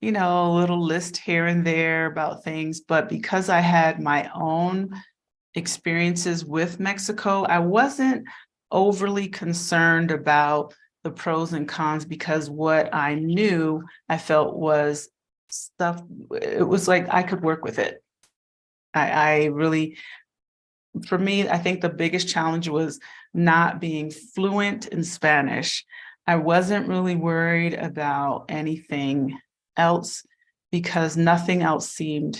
a little list here and there about things, but because I had my own experiences with Mexico, I wasn't overly concerned about the pros and cons because what I knew I felt was stuff, it was like I could work with it. I really, for me, I think the biggest challenge was not being fluent in Spanish. I wasn't really worried about anything else because nothing else seemed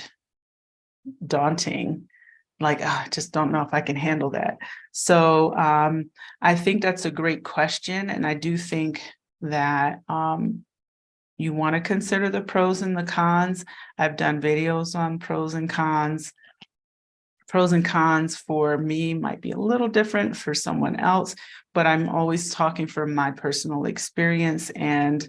daunting. Like, I just don't know if I can handle that. So I think that's a great question. And I do think that you want to consider the pros and the cons. I've done videos on pros and cons. Pros and cons for me might be a little different for someone else, but I'm always talking from my personal experience. And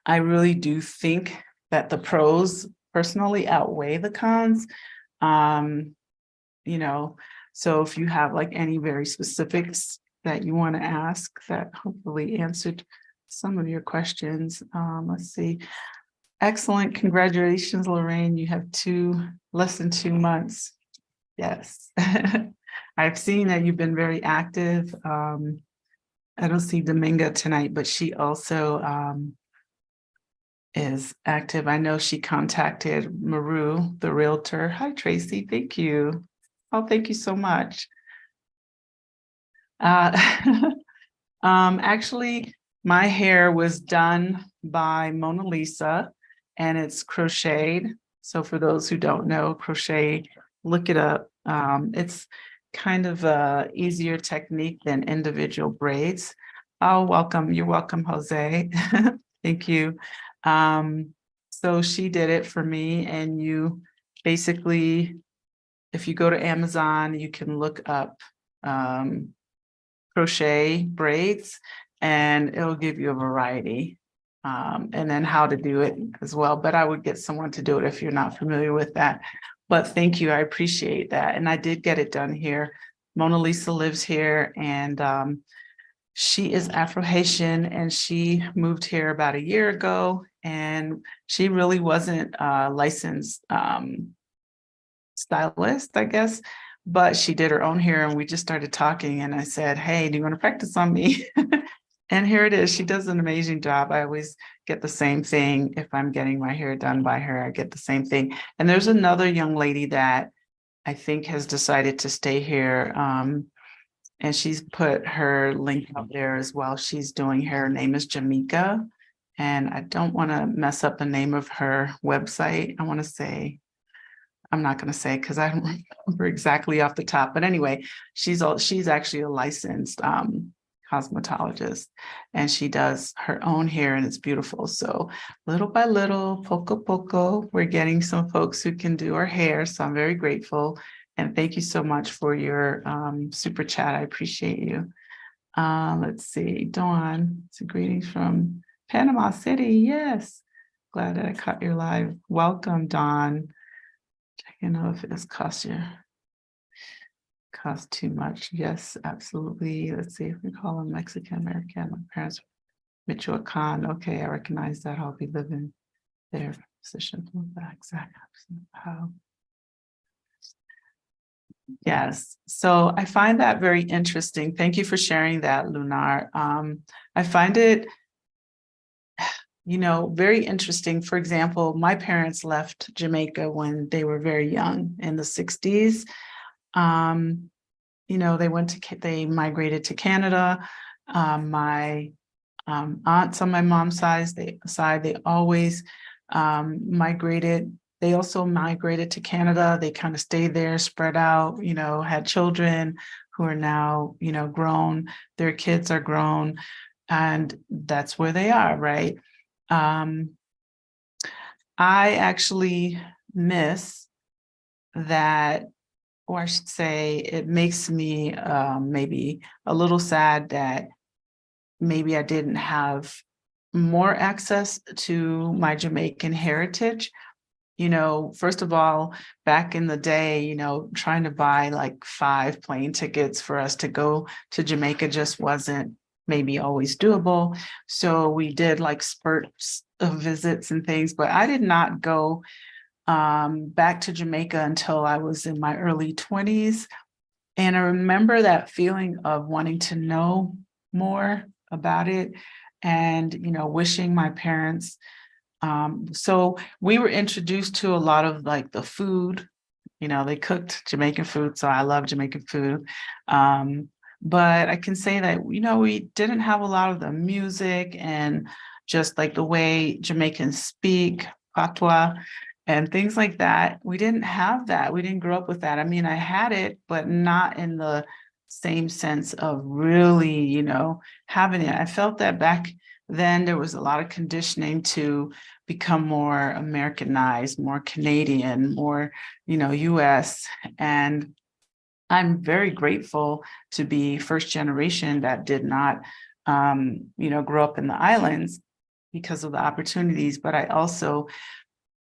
I really do think that the pros personally outweigh the cons. So if you have like any very specifics that you want to ask, that hopefully answered some of your questions. Let's see. Excellent. Congratulations, Lorraine. You have less than 2 months. Yes. I've seen that you've been very active. I don't see Dominga tonight, but she also is active. I know she contacted Maru, the realtor. Hi, Tracy. Thank you. Oh, thank you so much. Actually, my hair was done by Mona Lisa and it's crocheted. So for those who don't know, crochet, look it up. It's kind of a easier technique than individual braids. Oh, welcome. You're welcome, Jose. Thank you. So she did it for me, and you basically, if you go to Amazon, you can look up crochet braids and it'll give you a variety and then how to do it as well. But I would get someone to do it if you're not familiar with that. But thank you. I appreciate that. And I did get it done here. Mona Lisa lives here, and She is Afro-Haitian, and she moved here about a year ago, and she really wasn't a licensed stylist, I guess, but she did her own hair, and we just started talking, and I said, hey, do you want to practice on me? And here it is. She does an amazing job. I always get the same thing. If I'm getting my hair done by her, I get the same thing. And there's another young lady that I think has decided to stay here. And she's put her link up there as well. She's doing her name is Jamaica. And I don't want to mess up the name of her website. I want to say, I'm not going to say because I don't remember exactly off the top. But anyway, she's actually a licensed cosmetologist, and she does her own hair, and it's beautiful. So little by little, poco poco, we're getting some folks who can do our hair. So I'm very grateful. And thank you so much for your super chat. I appreciate you. Let's see, Dawn, it's a greetings from Panama City. Yes, glad that I caught your live. Welcome, Dawn. Checking out if it's cost too much. Yes, absolutely. Let's see if we call them Mexican American. My parents, Michoacan. Okay, I recognize that. I'll be living there. Position from the exact how. Yes, so I find that very interesting. Thank you for sharing that, Lunar. I find it, very interesting. For example, my parents left Jamaica when they were very young in the 60s. They migrated to Canada. My aunts on my mom's side, they always migrated. They also migrated to Canada. They kind of stayed there, spread out, had children who are now, grown. Their kids are grown, and that's where they are, right? I actually miss that, or I should say, it makes me maybe a little sad that maybe I didn't have more access to my Jamaican heritage. First of all, back in the day, trying to buy like 5 plane tickets for us to go to Jamaica just wasn't maybe always doable. So we did like spurts of visits and things, but I did not go back to Jamaica until I was in my early 20s. And I remember that feeling of wanting to know more about it and, wishing my parents. So we were introduced to a lot of like the food, they cooked Jamaican food. So I love Jamaican food. But I can say that, we didn't have a lot of the music and just like the way Jamaicans speak, patois, and things like that. We didn't have that. We didn't grow up with that. I mean, I had it, but not in the same sense of really, having it. I felt that back then there was a lot of conditioning to become more Americanized, more Canadian, more, US. And I'm very grateful to be first generation that did not, grow up in the islands because of the opportunities. But I also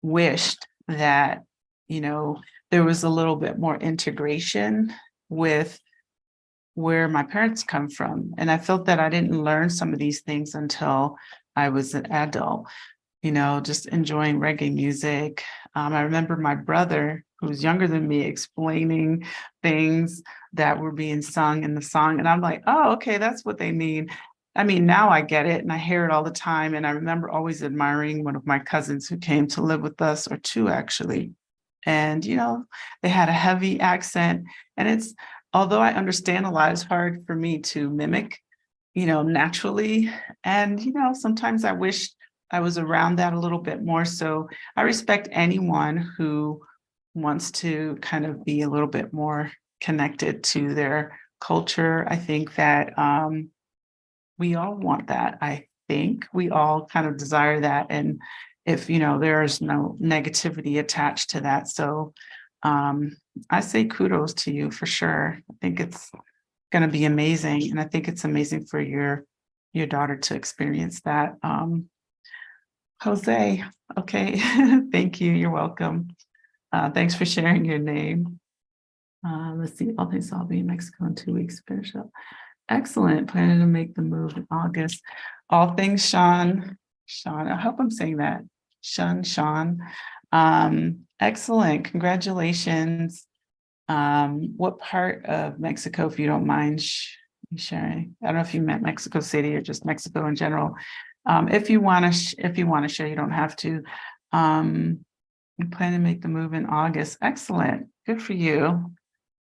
wished that, there was a little bit more integration with where my parents come from. And I felt that I didn't learn some of these things until I was an adult, just enjoying reggae music. I remember my brother, who's younger than me, explaining things that were being sung in the song. And I'm like, oh, okay, that's what they mean. I mean, now I get it and I hear it all the time. And I remember always admiring one of my cousins who came to live with us, or 2 actually. And, they had a heavy accent. And although I understand a lot, it's hard for me to mimic, naturally. And, sometimes I wish I was around that a little bit more. So I respect anyone who wants to kind of be a little bit more connected to their culture. I think that we all want that. I think we all kind of desire that. And if, there's no negativity attached to that. So I say kudos to you for sure. I think it's going to be amazing. And I think it's amazing for your daughter to experience that. Jose, okay, thank you. You're welcome. Thanks for sharing your name. Let's see, all things I'll be in Mexico in 2 weeks, finish up. Excellent. Planning to make the move in August. All things Sean. Sean, I hope I'm saying that. Sean. Excellent. Congratulations. What part of Mexico, if you don't mind sharing? I don't know if you meant Mexico City or just Mexico in general. If you want to share, you don't have to. You plan to make the move in August. Excellent. Good for you.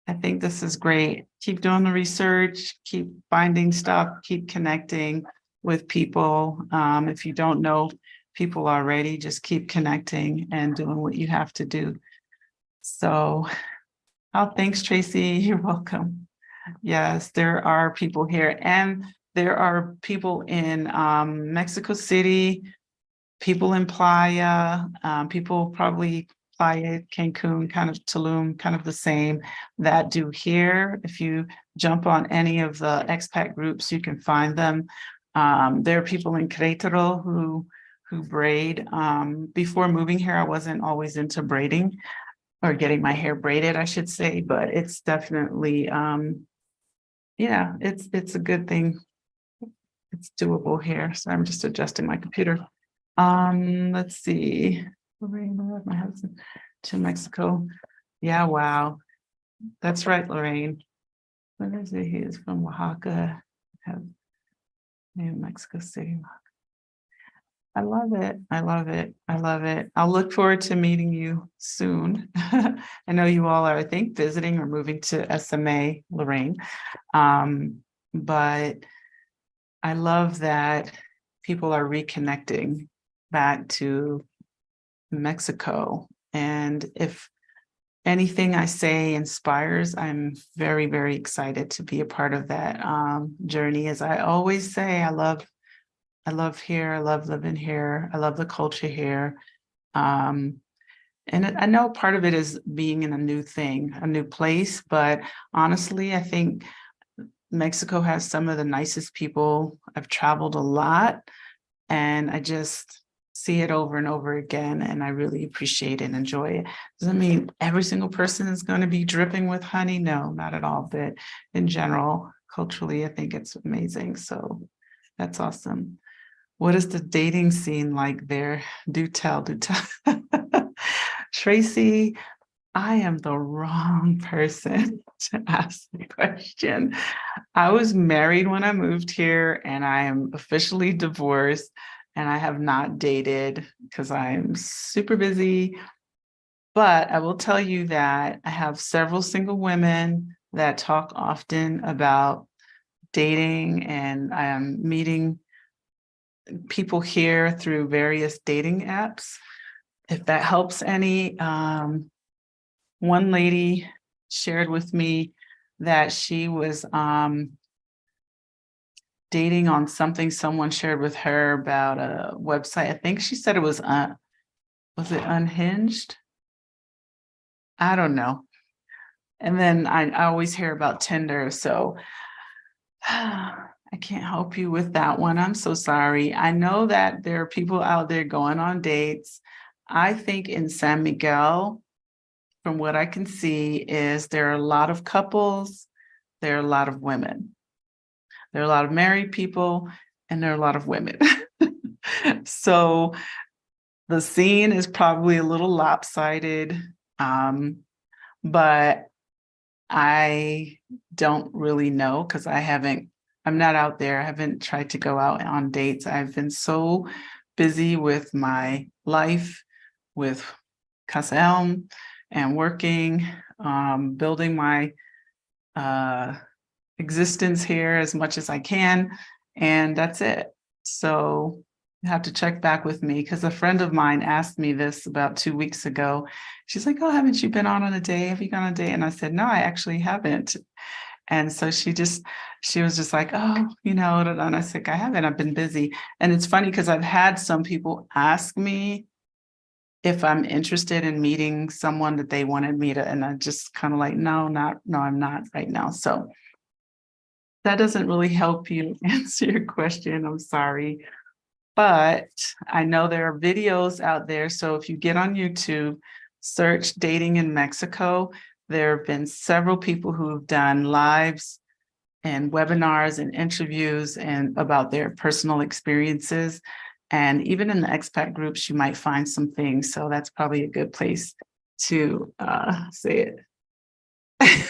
I think this is great. Keep doing the research, keep finding stuff, keep connecting with people. If you don't know people already, just keep connecting and doing what you have to do. So, thanks, Tracy. You're welcome. Yes, there are people here, and there are people in Mexico City, people in Playa, people probably Playa, Cancun, kind of Tulum, kind of the same, that do here. If you jump on any of the expat groups, you can find them. There are people in Querétaro who braid. Before moving here, I wasn't always into braiding or getting my hair braided, I should say, but it's definitely, yeah, it's a good thing. It's doable here. So I'm just adjusting my computer. Let's see. Lorraine, my husband to Mexico. Yeah, wow. That's right, Lorraine. Where is he? He is from Oaxaca. Mexico City. I love it. I love it. I love it. I'll look forward to meeting you soon. I know you all are, I think, visiting or moving to SMA, Lorraine. But I love that people are reconnecting back to Mexico. And if anything I say inspires, I'm very, very excited to be a part of that journey. As I always say, I love here. I love living here. I love the culture here. And I know part of it is being in a new thing, a new place, but honestly, I think Mexico has some of the nicest people. I've traveled a lot and I just see it over and over again, and I really appreciate and enjoy it. Doesn't mean every single person is going to be dripping with honey. No, not at all. But in general, culturally, I think it's amazing. So that's awesome. What is the dating scene like there? Do tell, do tell. Tracy, I am the wrong person to ask the question. I was married when I moved here, and I am officially divorced, and I have not dated because I'm super busy. But I will tell you that I have several single women that talk often about dating, and I am meeting people here through various dating apps. If that helps any, one lady shared with me that she was dating on something someone shared with her about a website. I think she said it was it Unhinged? I don't know. And then I always hear about Tinder, so I can't help you with that one. I'm so sorry. I know that there are people out there going on dates. I think in San Miguel, from what I can see, is there are a lot of couples, there are a lot of women. There are a lot of married people, and there are a lot of women. So the scene is probably a little lopsided, but I don't really know because I'm not out there. I haven't tried to go out on dates. I've been so busy with my life, with Casa ELM and working, building my existence here as much as I can. And that's it. So you have to check back with me because a friend of mine asked me this about 2 weeks ago. She's like, "Oh, haven't you been on a date? Have you gone on a date?" And I said, "No, I actually haven't." And so she was just like, "Oh, and I said, "I haven't, I've been busy." And it's funny because I've had some people ask me if I'm interested in meeting someone that they wanted me to, and I just kind of like, no, I'm not right now. So that doesn't really help you answer your question. I'm sorry. But I know there are videos out there. So if you get on YouTube, search dating in Mexico, there have been several people who've done lives and webinars and interviews and about their personal experiences. And even in the expat groups, you might find some things. So that's probably a good place to say it.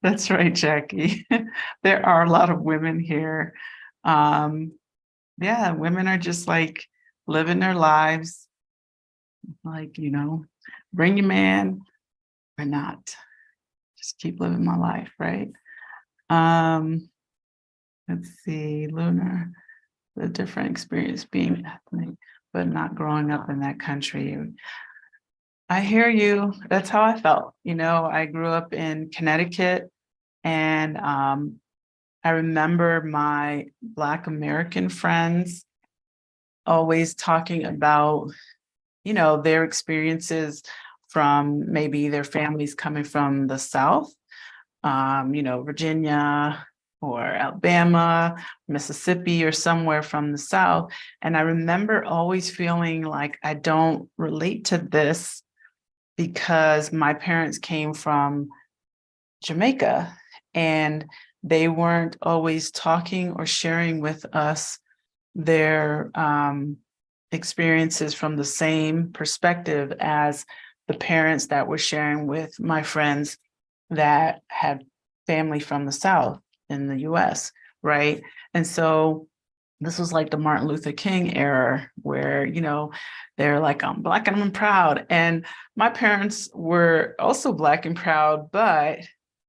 That's right, Jackie. There are a lot of women here. Yeah, women are just like living their lives, like, bring your man or not. Just keep living my life, right? Let's see, Lunar, the different experience being ethnic, but not growing up in that country. I hear you. That's how I felt. I grew up in Connecticut, and I remember my Black American friends always talking about, their experiences from maybe their families coming from the South, Virginia or Alabama, Mississippi, or somewhere from the South. And I remember always feeling like I don't relate to this because my parents came from Jamaica and they weren't always talking or sharing with us their experiences from the same perspective as the parents that were sharing with my friends that had family from the South in the US, right? And so this was like the Martin Luther King era where, they're like, I'm Black and I'm proud. And my parents were also Black and proud, but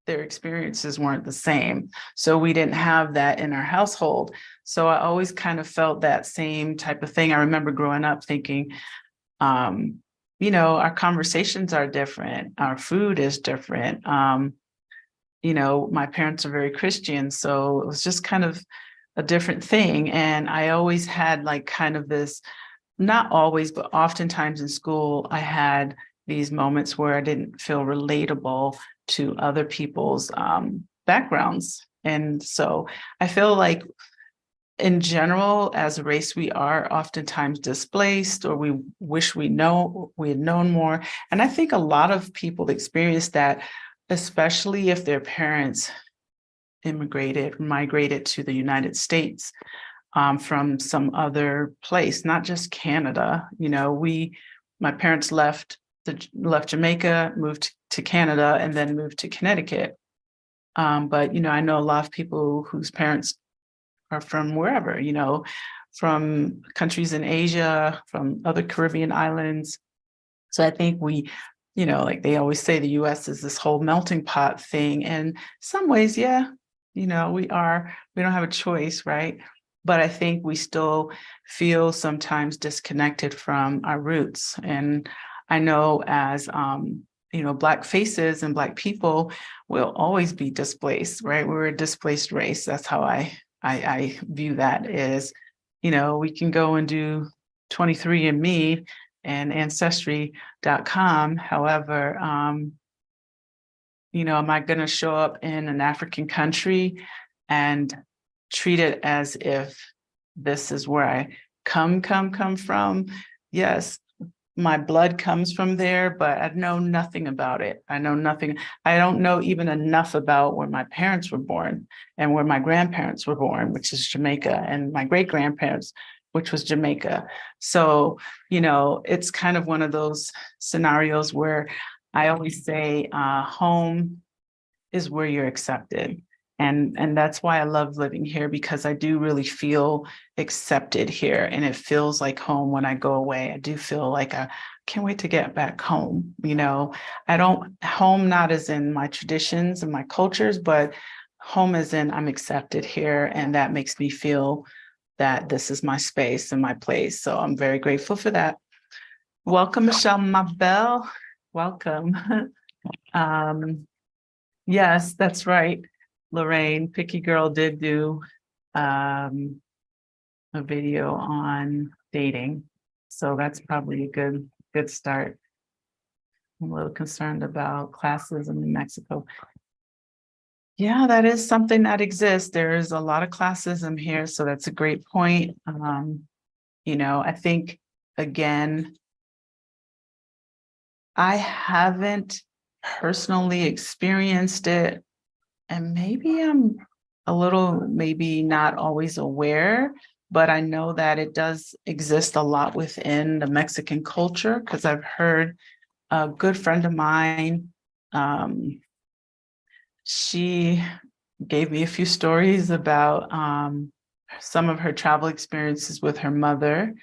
their experiences weren't the same. So we didn't have that in our household. So I always kind of felt that same type of thing. I remember growing up thinking, our conversations are different. Our food is different. My parents are very Christian, so it was just kind of a different thing. And I always had like kind of this, not always, but oftentimes in school, I had these moments where I didn't feel relatable to other people's backgrounds. And so I feel like in general, as a race, we are oftentimes displaced, or we wish we had known more. And I think a lot of people experience that, especially if their parents migrated to the United States from some other place, not just Canada. My parents left Jamaica, moved to Canada, and then moved to Connecticut. But I know a lot of people whose parents are from wherever, from countries in Asia, from other Caribbean islands. So I think we, like they always say, the US is this whole melting pot thing. And some ways, yeah, we don't have a choice, right? But I think we still feel sometimes disconnected from our roots. And I know as, Black faces and Black people will always be displaced, right? We're a displaced race. That's how I view that is, we can go and do 23andMe and ancestry.com. However, am I going to show up in an African country and treat it as if this is where I come from? Yes, my blood comes from there, but I know nothing about it. I know nothing. I don't know even enough about where my parents were born and where my grandparents were born, which is Jamaica, and my great-grandparents, which was Jamaica. So, it's kind of one of those scenarios where I always say home is where you're accepted. And that's why I love living here, because I do really feel accepted here, and it feels like home when I go away. I do feel like I can't wait to get back home. Home not as in my traditions and my cultures, but home as in I'm accepted here, and that makes me feel that this is my space and my place. So I'm very grateful for that. Welcome, Michelle Mabel. Welcome. Yes, that's right. Lorraine, Picky Girl did do a video on dating. So that's probably a good start. I'm a little concerned about classism in Mexico. Yeah, that is something that exists. There is a lot of classism here. So that's a great point. I think, again, I haven't personally experienced it, And maybe I'm a little, maybe not always aware, but I know that it does exist a lot within the Mexican culture because I've heard a good friend of mine, um, she gave me a few stories about some of her travel experiences with her mother.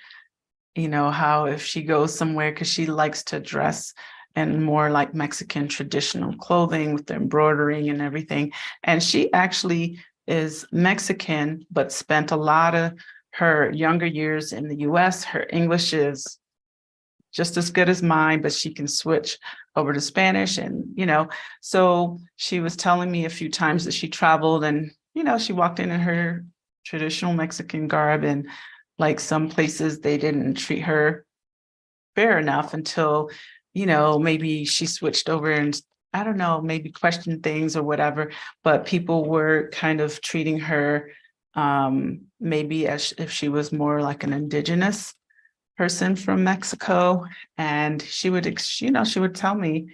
You know, how if she goes somewhere, because she likes to dress in more like Mexican traditional clothing with the embroidering and everything. And she actually is Mexican, but spent a lot of her younger years in the US. Her English is just as good as mine, but she can switch over to Spanish. And, so she was telling me a few times that she traveled and, she walked in her traditional Mexican garb, and like some places they didn't treat her fair enough until, maybe she switched over and I don't know, maybe questioned things or whatever, but people were kind of treating her maybe as if she was more like an indigenous person from Mexico. And she would, she would tell me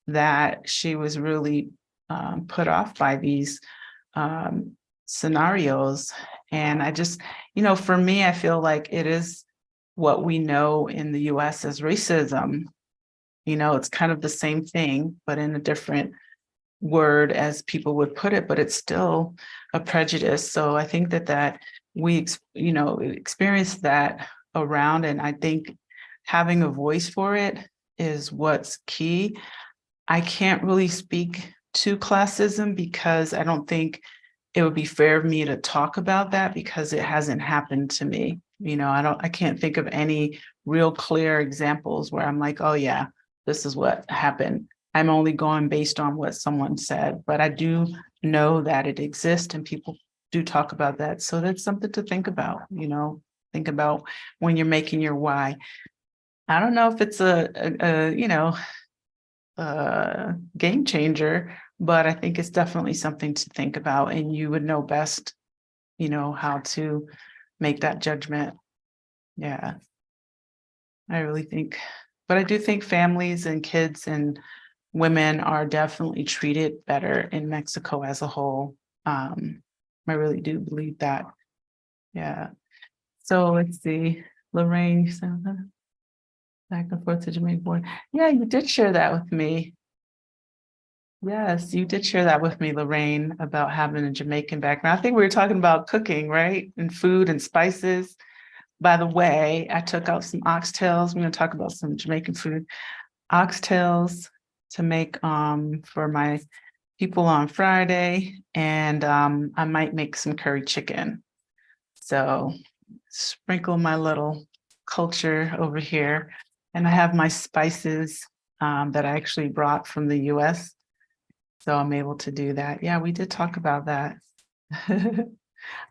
that she was really put off by these um, scenarios. And I just, for me, I feel like it is what we know in the US as racism. It's kind of the same thing, but in a different word as people would put it, but it's still a prejudice. So I think that we, experience that around, and I think having a voice for it is what's key. I can't really speak to classism because I don't think it would be fair of me to talk about that because it hasn't happened to me. I can't think of any real clear examples where I'm like, oh yeah, this is what happened. I'm only going based on what someone said, but I do know that it exists and people do talk about that. So that's something to think about, think about when you're making your why. I don't know if it's a game changer, but I think it's definitely something to think about, and you would know best, how to make that judgment. Yeah, I really think, but I do think families and kids and women are definitely treated better in Mexico as a whole. I really do believe that. Yeah. So let's see, Lorraine, you said that? Back and forth to Jamaica born. Yeah, you did share that with me. Yes, you did share that with me, Lorraine, about having a Jamaican background. I think we were talking about cooking, right? And food and spices. By the way, I took out some oxtails. We're going to talk about some Jamaican food. Oxtails to make for my people on Friday, and I might make some curry chicken. So sprinkle my little culture over here. And I have my spices that I actually brought from the US. So I'm able to do that. Yeah, we did talk about that.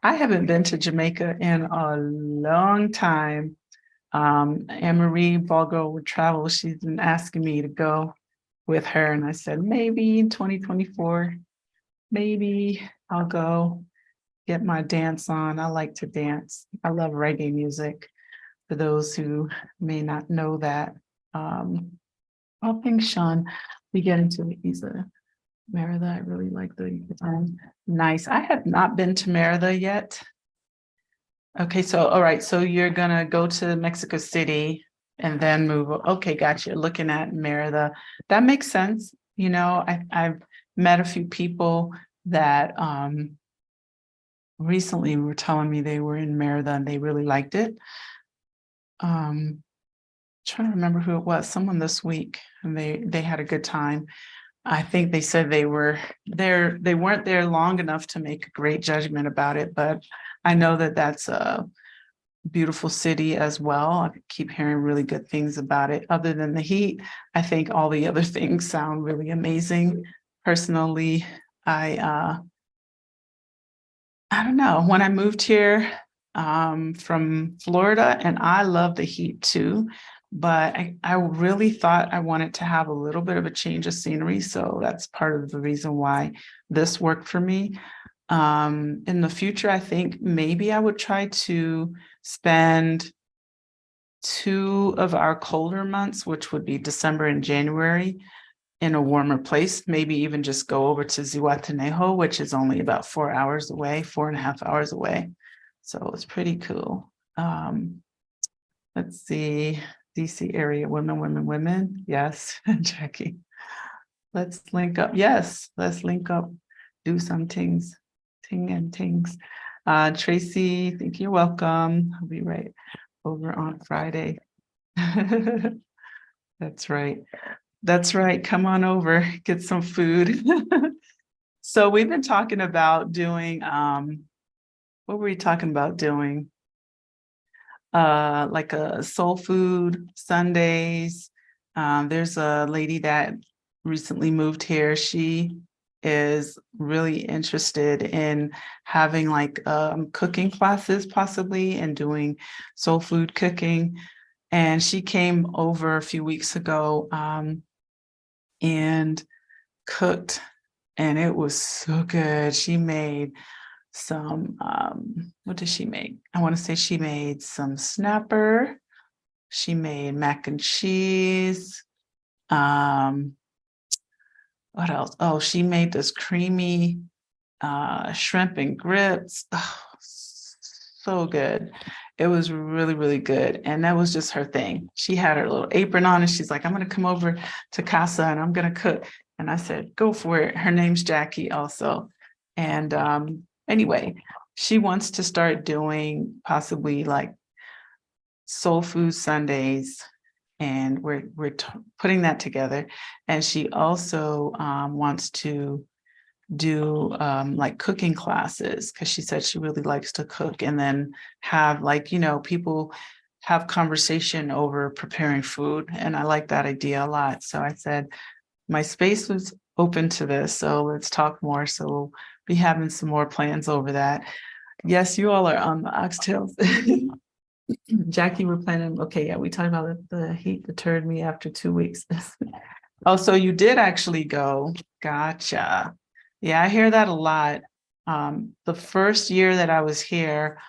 I haven't been to Jamaica in a long time. Anne-Marie Balgo would travel. She's been asking me to go with her. And I said, maybe in 2024, maybe I'll go get my dance on. I like to dance. I love reggae music. For those who may not know that. Oh, thanks, Sean. We get into it. He's a Merida. I really like the nice. I have not been to Merida yet. Okay, so all right, so you're gonna go to Mexico City and then move. Okay, gotcha. Looking at Merida. That makes sense. I've met a few people that recently were telling me they were in Merida and they really liked it. Trying to remember who it was, someone this week, and they had a good time. I think they said they were there, they weren't there long enough to make a great judgment about it, but I know that that's a beautiful city as well. I keep hearing really good things about it. Other than the heat, I think all the other things sound really amazing. Personally, I don't know, when I moved here from Florida, and I love the heat too, but I really thought I wanted to have a little bit of a change of scenery. So that's part of the reason why this worked for me. In the future, I think maybe I would try to spend 2 of our colder months, which would be December and January, in a warmer place, maybe even just go over to Zihuatanejo, which is only about 4 hours away, 4.5 hours away. So it's pretty cool. Let's see, DC area, women. Yes, Jackie. Let's link up. Yes, let's link up, do some things, and things. Tracy, I think you're welcome. I'll be right over on Friday. That's right. That's right. Come on over, get some food. So we've been talking about doing, what were we talking about doing? Like a soul food Sundays. There's a lady that recently moved here. She is really interested in having like cooking classes possibly and doing soul food cooking. And she came over a few weeks ago and cooked, and it was so good. She made some, what did she make? I want to say she made some snapper. She made mac and cheese. What else? Oh, she made this creamy shrimp and grits. Oh, so good. It was really, really good. And that was just her thing. She had her little apron on and she's like, I'm going to come over to Casa and I'm going to cook. And I said, go for it. Her name's Jackie also. And anyway, she wants to start doing possibly like soul food Sundays. And we're putting that together. And she also wants to do like cooking classes because she said she really likes to cook, and then have like, you know, people have conversation over preparing food. And I like that idea a lot. So I said, my space was open to this. So let's talk more. So we'll be having some more plans over that. Yes, you all are on the oxtails. Jackie, we're planning. Okay, yeah, we talked about the heat deterred me after 2 weeks. Oh, so you did actually go. Gotcha. Yeah, I hear that a lot. The first year that I was here,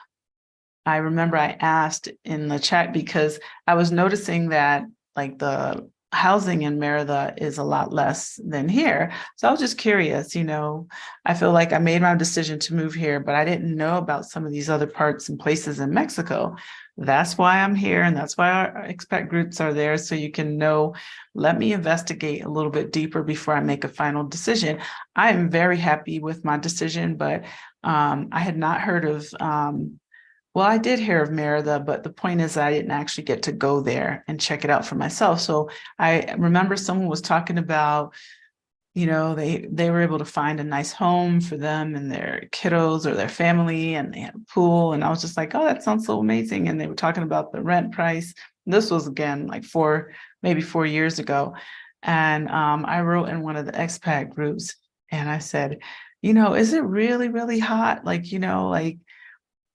I remember I asked in the chat because I was noticing that like the housing in Merida is a lot less than here. So I was just curious, you know, I feel like I made my decision to move here, but I didn't know about some of these other parts and places in Mexico. That's why I'm here. And that's why our expat groups are there. So you can know, let me investigate a little bit deeper before I make a final decision. I am very happy with my decision, but I had not heard of, well, I did hear of Merida, but the point is I didn't actually get to go there and check it out for myself. So I remember someone was talking about, you know, they were able to find a nice home for them and their kiddos or their family, and they had a pool. And I was just like, oh, that sounds so amazing. And they were talking about the rent price. This was again like maybe 4 years ago. And I wrote in one of the expat groups and I said, you know, is it really, really hot? Like, you know, like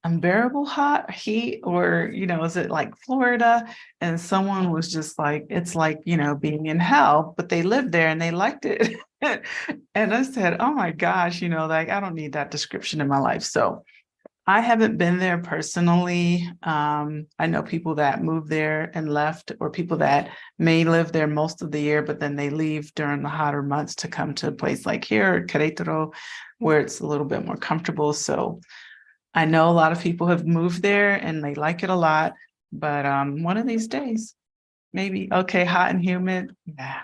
unbearable hot heat, or, you know, is it like Florida? And someone was just like, it's like, you know, being in hell, but they lived there and they liked it. And I said, oh my gosh, you know, like I don't need that description in my life. So I haven't been there personally. I know people that moved there and left, or people that may live there most of the year, but then they leave during the hotter months to come to a place like here, Querétaro, where it's a little bit more comfortable. So I know a lot of people have moved there and they like it a lot, but one of these days, maybe. Okay, hot and humid. Yeah,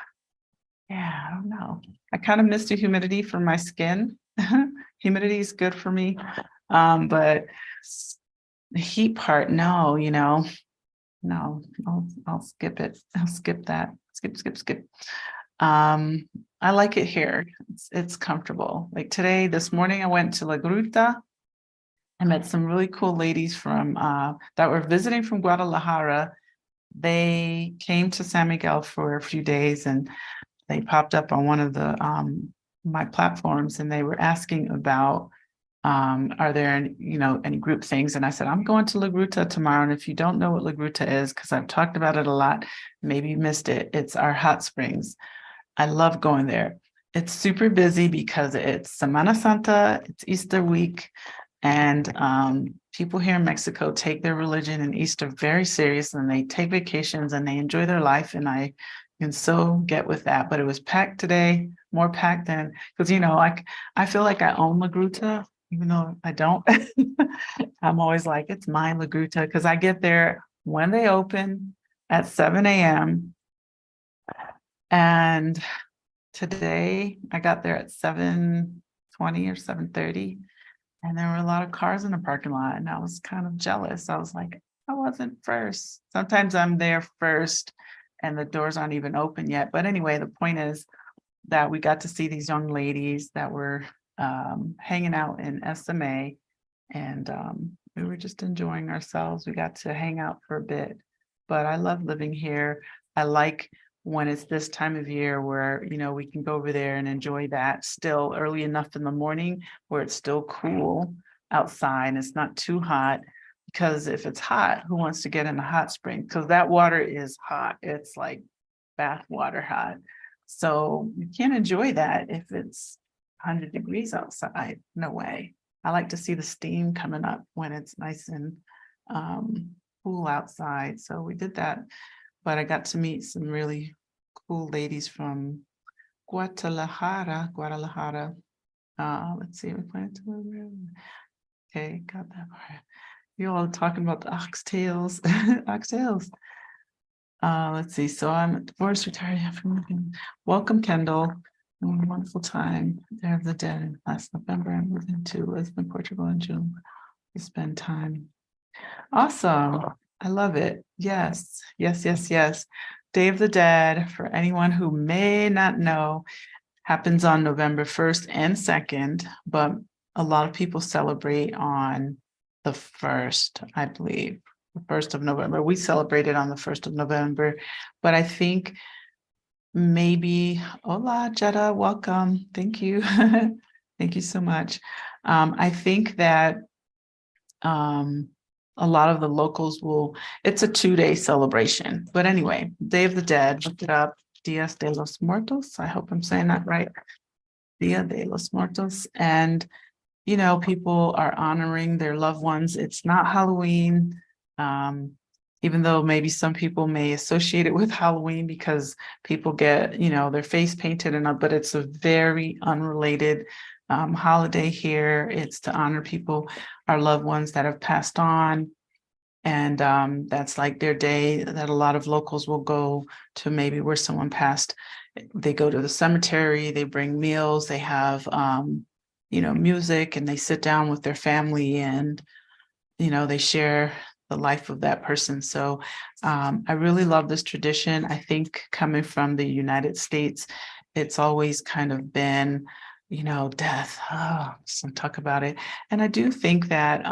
I don't know. I kind of miss the humidity for my skin. Humidity is good for me, but the heat part, no, you know, no. I'll skip it. I'll skip that. Skip. I like it here. It's comfortable. Like today, this morning, I went to La Gruta. I met some really cool ladies from that were visiting from Guadalajara. They came to San Miguel for a few days, and they popped up on one of the my platforms, and they were asking about are there any, you know, any group things? And I said, I'm going to La Gruta tomorrow. And if you don't know what La Gruta is, because I've talked about it a lot, maybe you missed it. It's our hot springs. I love going there. It's super busy because it's Semana Santa, it's Easter week. And people here in Mexico take their religion and Easter very serious, and they take vacations and they enjoy their life. And I can so get with that. But it was packed today, more packed than, because I feel like I own La Gruta, even though I don't. I'm always like, it's my La Gruta, because I get there when they open at 7 a.m. And today I got there at 7:20 or 7:30. And there were a lot of cars in the parking lot, and I was kind of jealous. I was like, I wasn't first. Sometimes I'm there first and the doors aren't even open yet. But anyway, the point is that we got to see these young ladies that were hanging out in SMA, and we were just enjoying ourselves. We got to hang out for a bit, but I love living here. I like when it's this time of year where, we can go over there and enjoy that still early enough in the morning where it's still cool outside and it's not too hot. Because if it's hot, who wants to get in a hot spring? Because that water is hot. It's like bath water hot. So you can't enjoy that if it's 100 degrees outside. No way. I like to see the steam coming up when it's nice and cool outside. So we did that. But I got to meet some really cool ladies from Guadalajara. Let's see, we planted to. Okay, got that part. You all talking about the oxtails. Oxtails. Let's see. So I'm divorced, retired. Welcome, Kendall. Wonderful time. Day of the Dead last November. I moved into Lisbon, Portugal in June. We spend time. Awesome. I love it. Yes, yes, yes, yes. Day of the Dead, for anyone who may not know, happens on November 1st and 2nd, but a lot of people celebrate on the 1st, I believe, the 1st of November. We celebrated on the 1st of November, but I think maybe, hola, Jetta, welcome. Thank you. Thank you so much. I think that a lot of the locals it's a 2-day celebration. But anyway, Day of the Dead, look it up, Dias de los Muertos. I hope I'm saying that right. Dia de los Muertos. And, people are honoring their loved ones. It's not Halloween, even though maybe some people may associate it with Halloween because people get, their face painted but it's a very unrelated holiday here. It's to honor people, our loved ones that have passed on. And that's like their day that a lot of locals will go to, maybe where someone passed. They go to the cemetery, they bring meals, they have, music, and they sit down with their family and, they share the life of that person. So I really love this tradition. I think coming from the United States, it's always kind of been, death. Some talk about it. And I do think that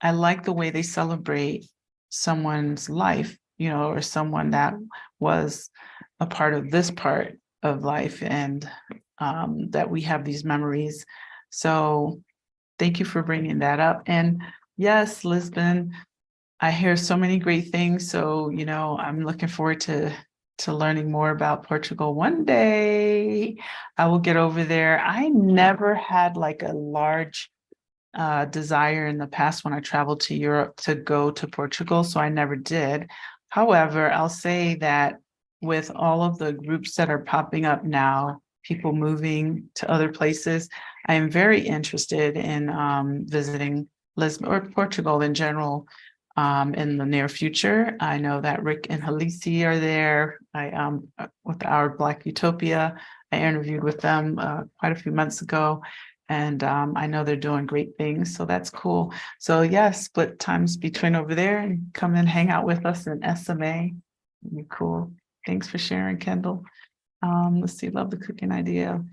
I like the way they celebrate someone's life, or someone that was a part of this part of life, and that we have these memories. So thank you for bringing that up. And yes, Lisbon, I hear so many great things. So, I'm looking forward to learning more about Portugal. One day I will get over there. I never had like a large desire in the past when I traveled to Europe to go to Portugal, so I never did. However, I'll say that with all of the groups that are popping up now, people moving to other places, I am very interested in visiting Lisbon or Portugal in general in the near future. I know that Rick and Halisi are there. With our Black Utopia, I interviewed with them quite a few months ago. And I know they're doing great things, so that's cool. So yeah, split times between over there and come and hang out with us in SMA. Be cool. Thanks for sharing, Kendall. Let's see, love the cooking idea.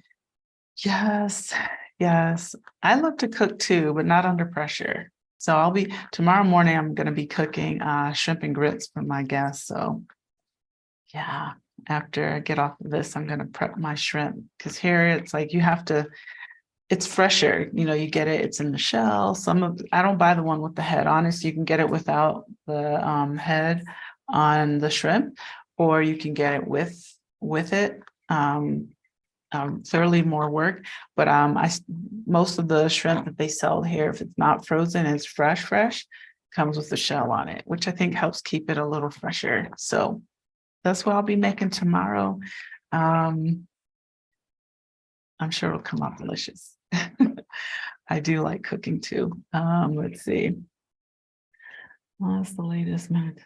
Yes, yes. I love to cook too, but not under pressure. So tomorrow morning, I'm gonna be cooking shrimp and grits for my guests. So yeah, after I get off of this, I'm gonna prep my shrimp, because here it's like it's fresher, you get it, it's in the shell. I don't buy the one with the head on it, so you can get it without the head on the shrimp, or you can get it with it. Clearly more work, but most of the shrimp that they sell here, if it's not frozen, it's fresh, comes with the shell on it, which I think helps keep it a little fresher. So That's what I'll be making tomorrow. I'm sure it'll come out delicious. I do like cooking too. Let's see. What's the latest minute?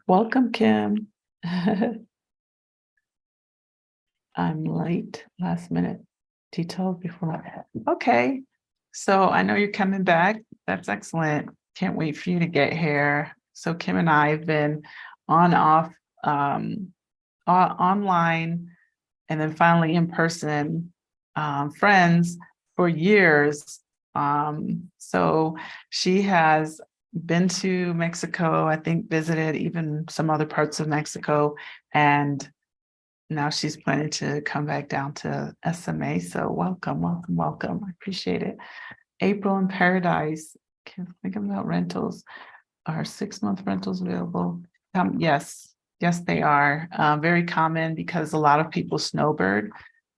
Welcome, Kim. I'm late, last minute details before. Okay, so I know you're coming back. That's excellent. Can't wait for you to get here. So Kim and I have been on off online and then finally in person friends for years. So she has been to Mexico, I think visited even some other parts of Mexico, and now she's planning to come back down to SMA. So welcome, welcome, welcome. I appreciate it. April in Paradise. Can't think about rentals. Are 6-month rentals available? Yes, yes, they are. Very common because a lot of people snowbird.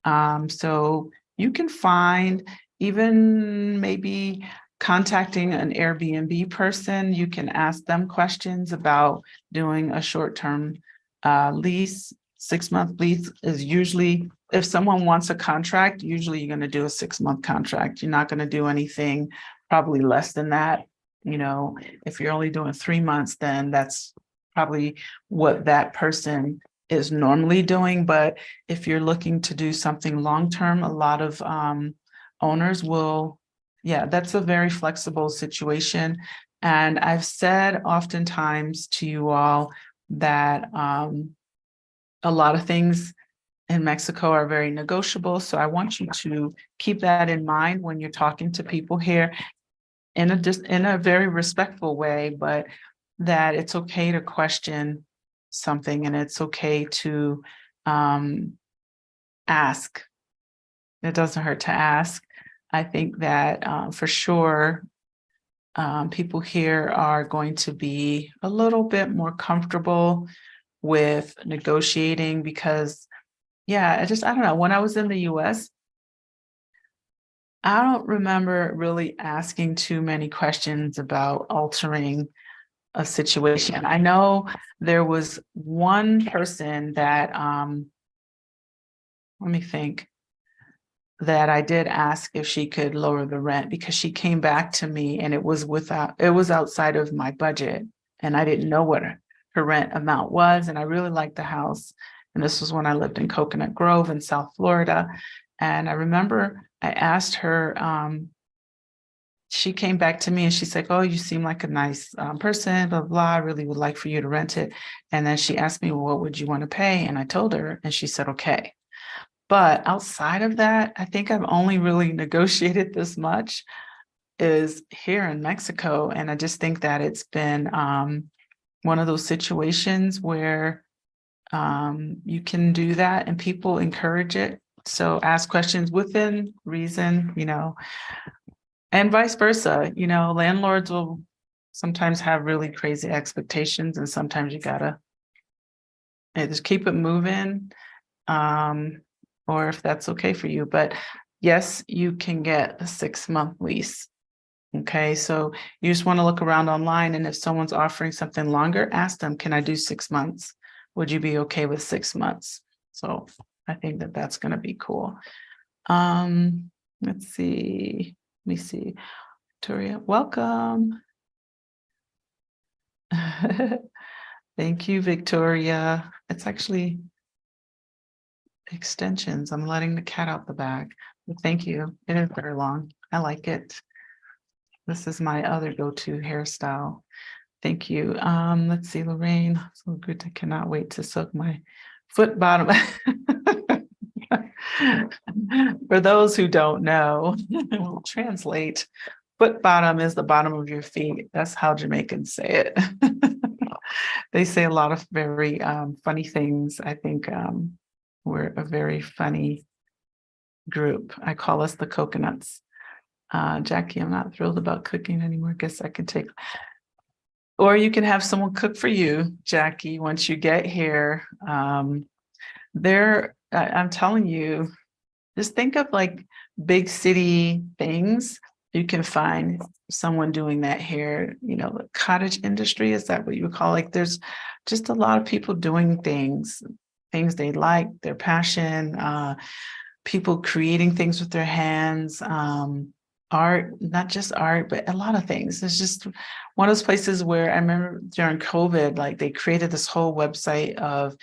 So you can find, even maybe contacting an Airbnb person, you can ask them questions about doing a short-term lease. 6-month lease is usually, if someone wants a contract, usually you're going to do a 6-month contract. You're not going to do anything probably less than that. You know, if you're only doing 3 months, then that's probably what that person is normally doing. But if you're looking to do something long-term, a lot of owners will, yeah, that's a very flexible situation. And I've said oftentimes to you all that a lot of things in Mexico are very negotiable. So I want you to keep that in mind when you're talking to people here in a very respectful way, but that it's okay to question something and it's okay to ask. It doesn't hurt to ask. I think that for sure, people here are going to be a little bit more comfortable with negotiating because, yeah, I don't know. When I was in the US, I don't remember really asking too many questions about altering a situation. I know there was one person that, let me think, that I did ask if she could lower the rent because she came back to me and it was outside of my budget and I didn't know what her rent amount was. And I really liked the house. And this was when I lived in Coconut Grove in South Florida. And I remember I asked her, she came back to me and she's like, oh, you seem like a nice person, blah, blah, I really would like for you to rent it. And then she asked me, well, what would you want to pay? And I told her, and she said, okay. But outside of that, I think I've only really negotiated this much is here in Mexico. And I just think that it's been one of those situations where you can do that and people encourage it. So ask questions within reason, you know, and vice versa. You know, landlords will sometimes have really crazy expectations and sometimes you gotta just keep it moving. Or if that's okay for you, but yes, you can get a 6-month lease. Okay, so you just want to look around online and if someone's offering something longer, ask them, can I do 6 months? Would you be okay with 6 months? So I think that that's going to be cool. Let's see. Let me see. Victoria, welcome. Thank you, Victoria. It's actually extensions. I'm letting the cat out the bag. But thank you. It is very long. I like it. This is my other go-to hairstyle. Thank you. Let's see, Lorraine. So good. I cannot wait to soak my foot bottom. For those who don't know, we'll translate. Foot bottom is the bottom of your feet. That's how Jamaicans say it. They say a lot of very funny things. I think we're a very funny group. I call us the coconuts. Jackie, I'm not thrilled about cooking anymore. Guess I can take, or you can have someone cook for you, Jackie, once you get here. I'm telling you, just think of like big city things you can find someone doing that here, you know, the cottage industry, is that what you would call, like, there's just a lot of people doing things they like, their passion, people creating things with their hands, art, not just art, but a lot of things. It's just one of those places where I remember during COVID, like they created this whole website of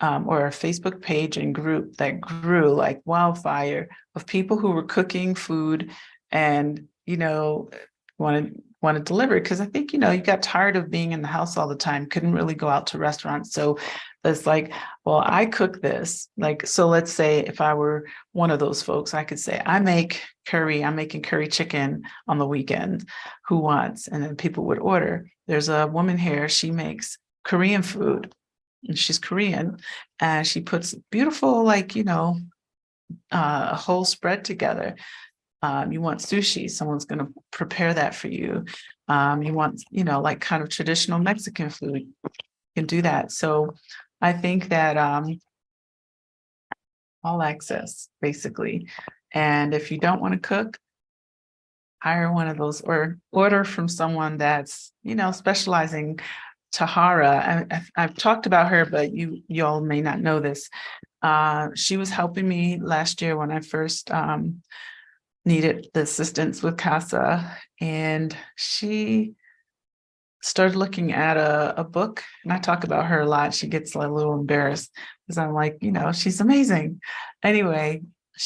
or a Facebook page and group that grew like wildfire of people who were cooking food and, you know, want to deliver. Because I think, you know, you got tired of being in the house all the time, couldn't really go out to restaurants. So it's like, well, I cook this. Like, so let's say if I were one of those folks, I could say, I make curry, I'm making curry chicken on the weekend. Who wants? And then people would order. There's a woman here, she makes Korean food. And she's Korean, and she puts beautiful, like, you know, a whole spread together. You want sushi, someone's going to prepare that for you. You want, you know, like kind of traditional Mexican food, you can do that. So I think that all access, basically. And if you don't want to cook, hire one of those or order from someone that's, you know, specializing. Tahara, I've talked about her, but y'all may not know this. She was helping me last year when I first needed the assistance with Casa, and she started looking at a book, and I talk about her a lot. She gets a little embarrassed because I'm like, you know, she's amazing. Anyway,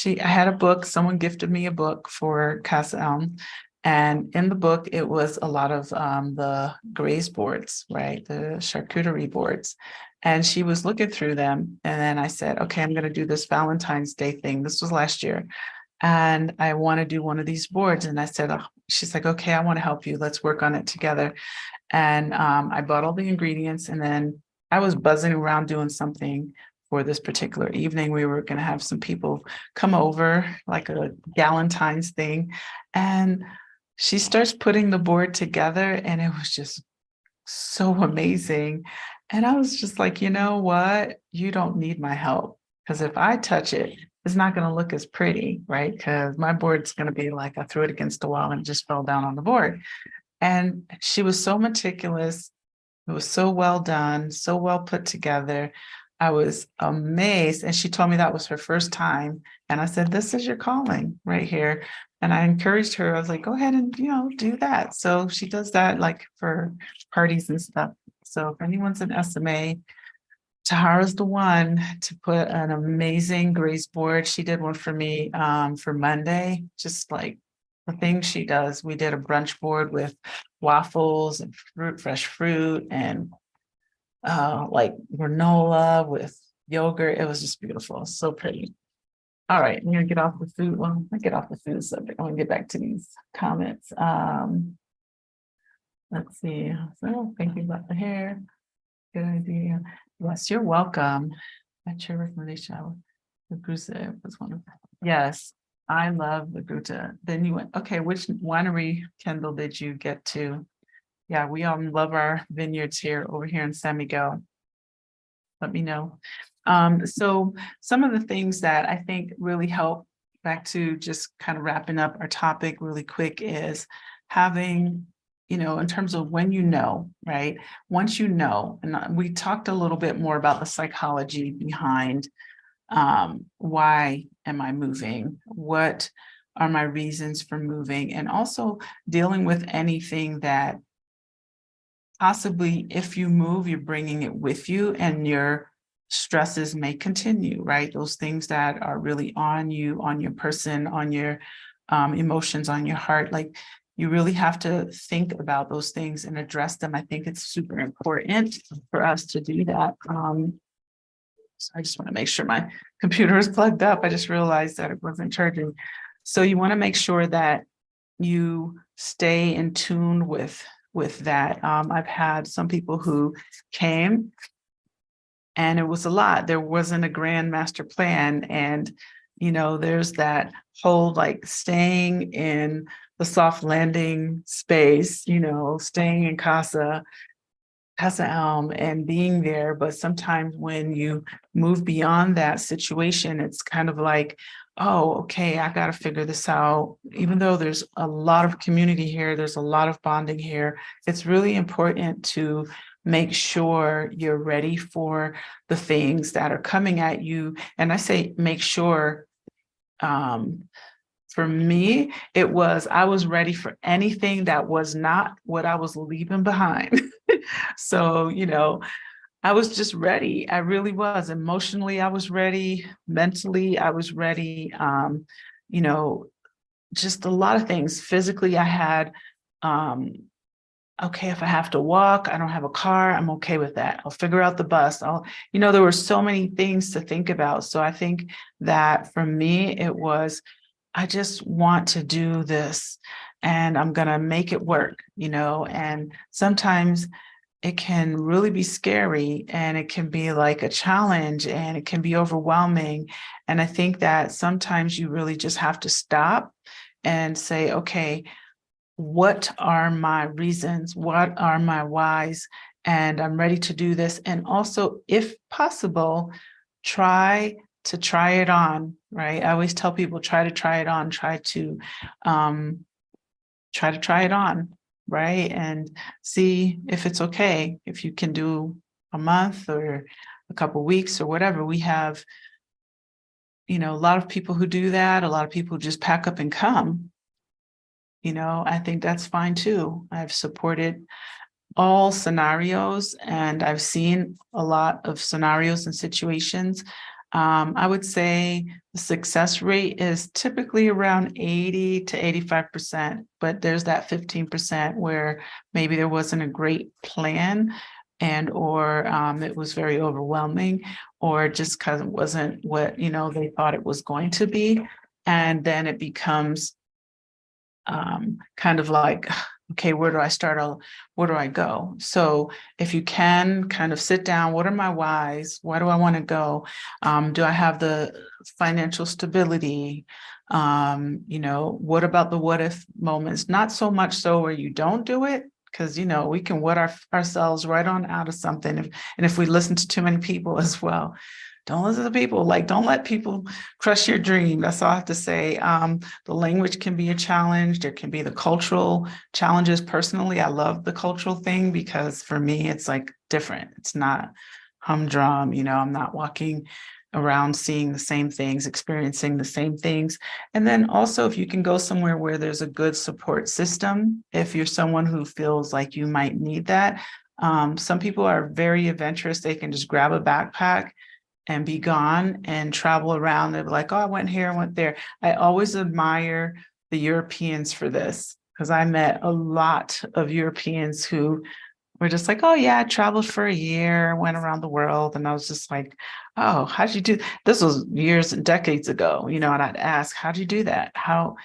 I had a book, someone gifted me a book for Casa ELM. And in the book, it was a lot of the graze boards, right? The charcuterie boards. And she was looking through them. And then I said, okay, I'm going to do this Valentine's Day thing. This was last year. And I want to do one of these boards. And I said, oh, she's like, okay, I want to help you. Let's work on it together. And I bought all the ingredients. And then I was buzzing around doing something for this particular evening. We were going to have some people come over, like a Galentine's thing. And she starts putting the board together, and it was just so amazing. And I was just like, you know what? You don't need my help, because if I touch it, it's not going to look as pretty, right? Because my board's going to be like I threw it against the wall and it just fell down on the board. And she was so meticulous. It was so well done, so well put together. I was amazed. And she told me that was her first time. And I said, this is your calling right here. And I encouraged her. I was like, go ahead and, you know, do that. So she does that like for parties and stuff. So if anyone's an SMA, Tahara's the one to put an amazing grace board. She did one for me for Monday, just like the things she does. We did a brunch board with waffles and fresh fruit, and like granola with yogurt. It was just beautiful, so pretty. All right, I'm gonna get off the food. Well, I get off the food subject. I'm gonna get back to these comments. Let's see. So thank you about the hair. Good idea. Yes, you're welcome. That's your recommendation. The Gruta was one of them. Yes, I love the Gruta. Then you went, okay, which winery, Kendall, did you get to? Yeah, we all love our vineyards here over here in San Miguel. Let me know. So some of the things that I think really help, back to just kind of wrapping up our topic really quick, is having, you know, in terms of when you know, right? Once you know, and we talked a little bit more about the psychology behind why am I moving? What are my reasons for moving? And also dealing with anything that possibly, if you move, you're bringing it with you, and your stresses may continue, right? Those things that are really on you, on your person, on your emotions, on your heart, like you really have to think about those things and address them. I think it's super important for us to do that. So I just want to make sure my computer is plugged up. I just realized that it wasn't charging. So you want to make sure that you stay in tune with that. I've had some people who came and it was a lot. There wasn't a grand master plan. And, you know, there's that whole like staying in the soft landing space, you know, staying in Casa ELM and being there. But sometimes when you move beyond that situation, it's kind of like, oh, okay, I got to figure this out. Even though there's a lot of community here, there's a lot of bonding here. It's really important to make sure you're ready for the things that are coming at you. And I say make sure, um, for me, I was ready for anything that was not what I was leaving behind. So, I was just ready. I really was. Emotionally, I was ready. Mentally, I was ready. You know, just a lot of things. Physically, I had, um, okay, if I have to walk, I don't have a car, I'm okay with that. I'll figure out the bus. There were so many things to think about. So I think that for me, it was, I just want to do this and I'm going to make it work, and sometimes it can really be scary and it can be like a challenge and it can be overwhelming. And I think that sometimes you really just have to stop and say, okay, what are my reasons? What are my whys? And I'm ready to do this. And also, if possible, try it on, right? I always tell people, try to try it on, um, try it on, right? And see if it's okay, if you can do a month or a couple of weeks or whatever. We have, a lot of people who do that, a lot of people who just pack up and come. I think that's fine too. I've supported all scenarios and I've seen a lot of scenarios and situations. I would say the success rate is typically around 80 to 85%, but there's that 15% where maybe there wasn't a great plan or it was very overwhelming, or just because it wasn't what, they thought it was going to be. And then it becomes kind of like, okay, where do I start? Where do I go? So if you can kind of sit down, what are my whys? Why do I want to go? Do I have the financial stability? What about the what if moments? Not so much so where you don't do it, because we can ourselves right on out of something. And if we listen to too many people as well. Don't listen to people. Like, don't let people crush your dream. That's all I have to say. The language can be a challenge. There can be the cultural challenges. Personally, I love the cultural thing because for me, it's like different. It's not humdrum. I'm not walking around seeing the same things, experiencing the same things. And then also, if you can go somewhere where there's a good support system, if you're someone who feels like you might need that. Some people are very adventurous. They can just grab a backpack and be gone and travel around. They're like, oh, I went here, I went there. I always admire the Europeans for this because I met a lot of Europeans who were just like, oh yeah, I traveled for a year, went around the world. And I was just like, oh, how'd you do? This was years and decades ago, and I'd ask, how'd you do that? How,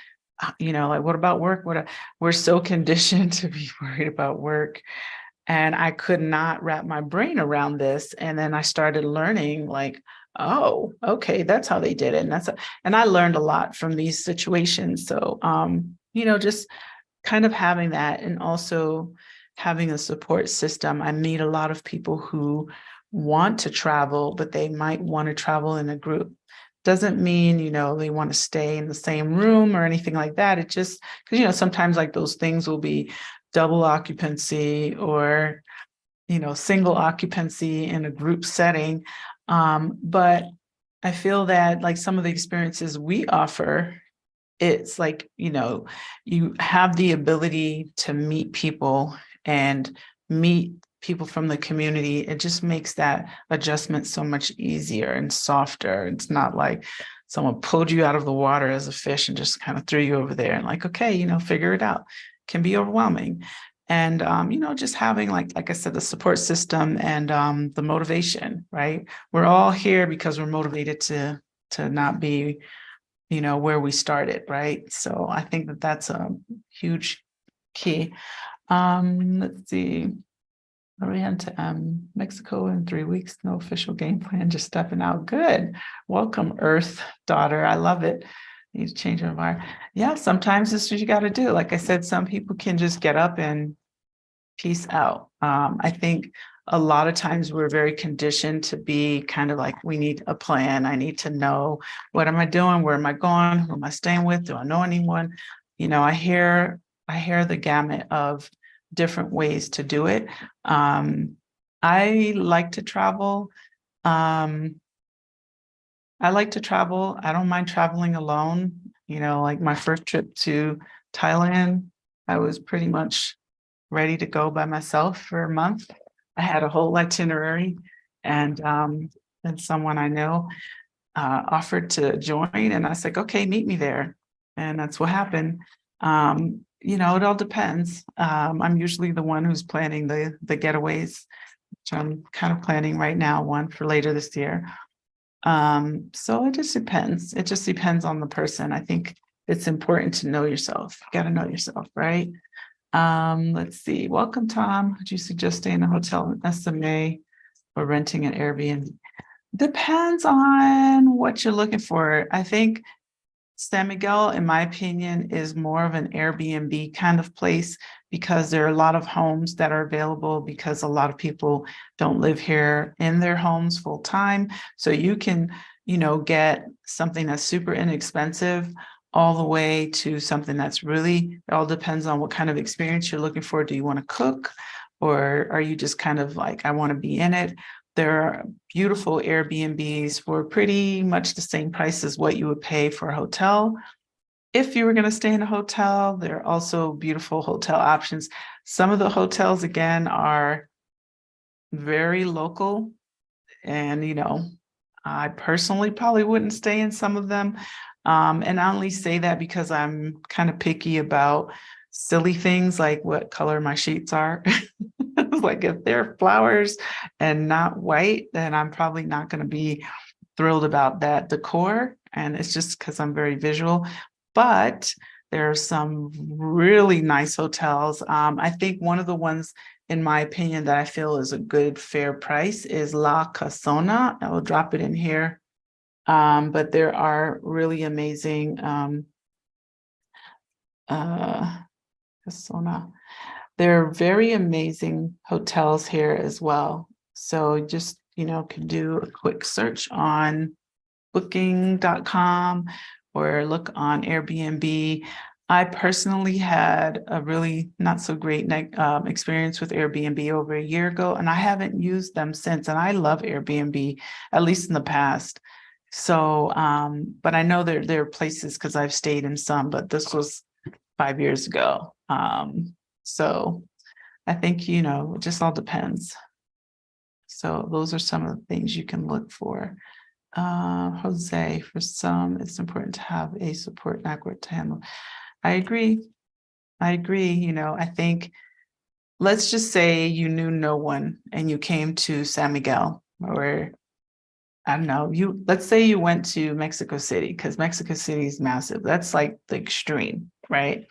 like, what about work? We're so conditioned to be worried about work. And I could not wrap my brain around this. And then I started learning like, oh, okay, that's how they did it. And I learned a lot from these situations. So, just kind of having that and also having a support system. I meet a lot of people who want to travel, but they might want to travel in a group. Doesn't mean, they want to stay in the same room or anything like that. It just, because, sometimes like those things will be double occupancy or, single occupancy in a group setting. But I feel that like some of the experiences we offer, it's like, you have the ability to meet people and meet people from the community. It just makes that adjustment so much easier and softer. It's not like someone pulled you out of the water as a fish and just kind of threw you over there and like, okay, figure it out. Can be overwhelming. And just having like I said, the support system and the motivation, right? We're all here because we're motivated to not be where we started, right? So I think that that's a huge key. Let's see. Are we on to Mexico in 3 weeks? No official game plan, just stepping out. Good. Welcome, Earth daughter. I love it. Need to change your environment. Yeah, sometimes this is what you got to do. Like I said, some people can just get up and peace out. I think a lot of times we're very conditioned to be kind of like, we need a plan. I need to know, what am I doing? Where am I going? Who am I staying with? Do I know anyone? I hear the gamut of different ways to do it. I like to travel. I don't mind traveling alone. Like my first trip to Thailand, I was pretty much ready to go by myself for a month. I had a whole itinerary, and someone I know offered to join, and I was like, okay, meet me there. And that's what happened. It all depends. I'm usually the one who's planning the getaways, which I'm kind of planning right now, one for later this year. So it just depends. It just depends on the person. I think it's important to know yourself. You got to know yourself, right? Let's see. Welcome, Tom. Would you suggest staying in a hotel in SMA or renting an Airbnb? Depends on what you're looking for. I think San Miguel, in my opinion, is more of an Airbnb kind of place because there are a lot of homes that are available because a lot of people don't live here in their homes full time. So you can, get something that's super inexpensive all the way to something that's really, it all depends on what kind of experience you're looking for. Do you want to cook, or are you just kind of like, I want to be in it? There are beautiful Airbnbs for pretty much the same price as what you would pay for a hotel. If you were going to stay in a hotel, there are also beautiful hotel options. Some of the hotels, again, are very local. And, I personally probably wouldn't stay in some of them. And I only say that because I'm kind of picky about silly things like what color my sheets are. Like if they're flowers and not white, then I'm probably not going to be thrilled about that decor. And it's just because I'm very visual. But there are some really nice hotels. I think one of the ones, in my opinion, that I feel is a good, fair price is La Casona. I will drop it in here. But there are really amazing Casona. There are very amazing hotels here as well. So just, can do a quick search on booking.com or look on Airbnb. I personally had a really not so great experience with Airbnb over a year ago, and I haven't used them since. And I love Airbnb, at least in the past. So, but I know there are places because I've stayed in some, but this was 5 years ago. So I think, it just all depends. So those are some of the things you can look for. Jose, for some, it's important to have a support network to handle. I agree. I think, let's just say you knew no one and you came to San Miguel, or I don't know, let's say you went to Mexico City, because Mexico City is massive. That's like the extreme, right?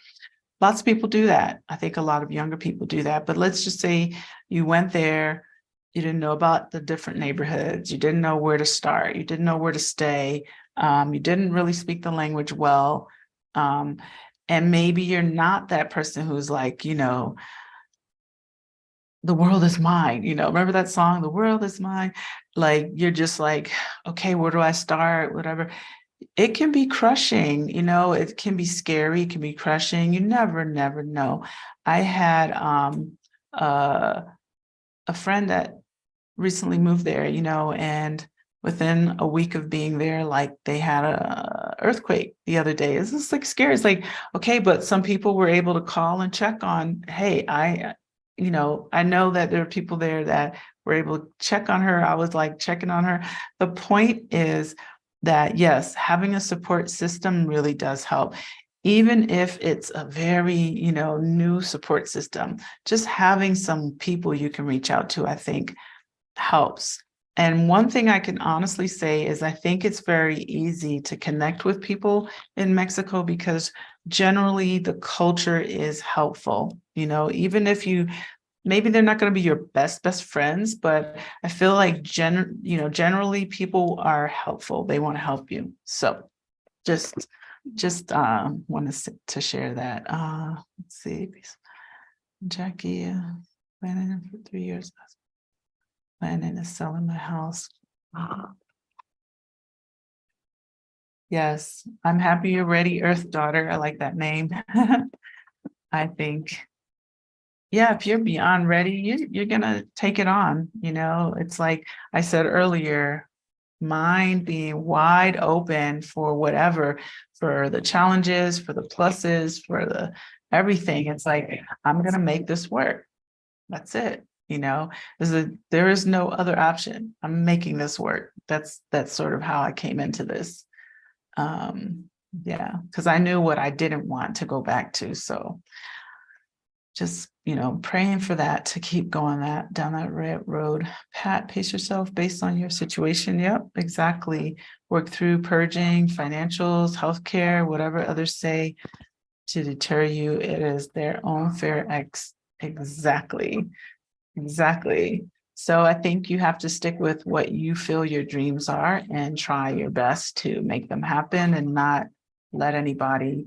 Lots of people do that. I think a lot of younger people do that. But let's just say you went there, you didn't know about the different neighborhoods, you didn't know where to start, you didn't know where to stay, you didn't really speak the language well. And maybe you're not that person who's like, the world is mine. Remember that song, The World Is Mine? Like, you're just like, okay, where do I start? Whatever. It can be crushing, it can be scary, it can be crushing. You never know. I had a friend that recently moved there, and within a week of being there, like they had a earthquake the other day. It's just like scary. It's like, okay, but some people were able to call and check on, hey, I know that there are people there that were able to check on her. I was like checking on her. The point is that, yes, having a support system really does help. Even if it's a very, new support system, just having some people you can reach out to, I think helps. And one thing I can honestly say is I think it's very easy to connect with people in Mexico because generally the culture is helpful. Even if maybe they're not going to be your best friends, but I feel like generally people are helpful. They want to help you. So just want to share that. Let's see. Jackie, been in for 3 years. planning to selling my house. Yes, I'm happy you're ready, Earth Daughter. I like that name. I think, yeah, if you're beyond ready, you're gonna take it on. It's like I said earlier, mind being wide open for whatever, for the challenges, for the pluses, for the everything. It's like, I'm gonna make this work. That's it. There is no other option. I'm making this work. That's sort of how I came into this. Yeah, because I knew what I didn't want to go back to. So just, praying for that to keep going down that road. Pat, pace yourself based on your situation. Yep, exactly. Work through purging, financials, healthcare, whatever others say to deter you. It is their own fair Exactly. So I think you have to stick with what you feel your dreams are and try your best to make them happen and not let anybody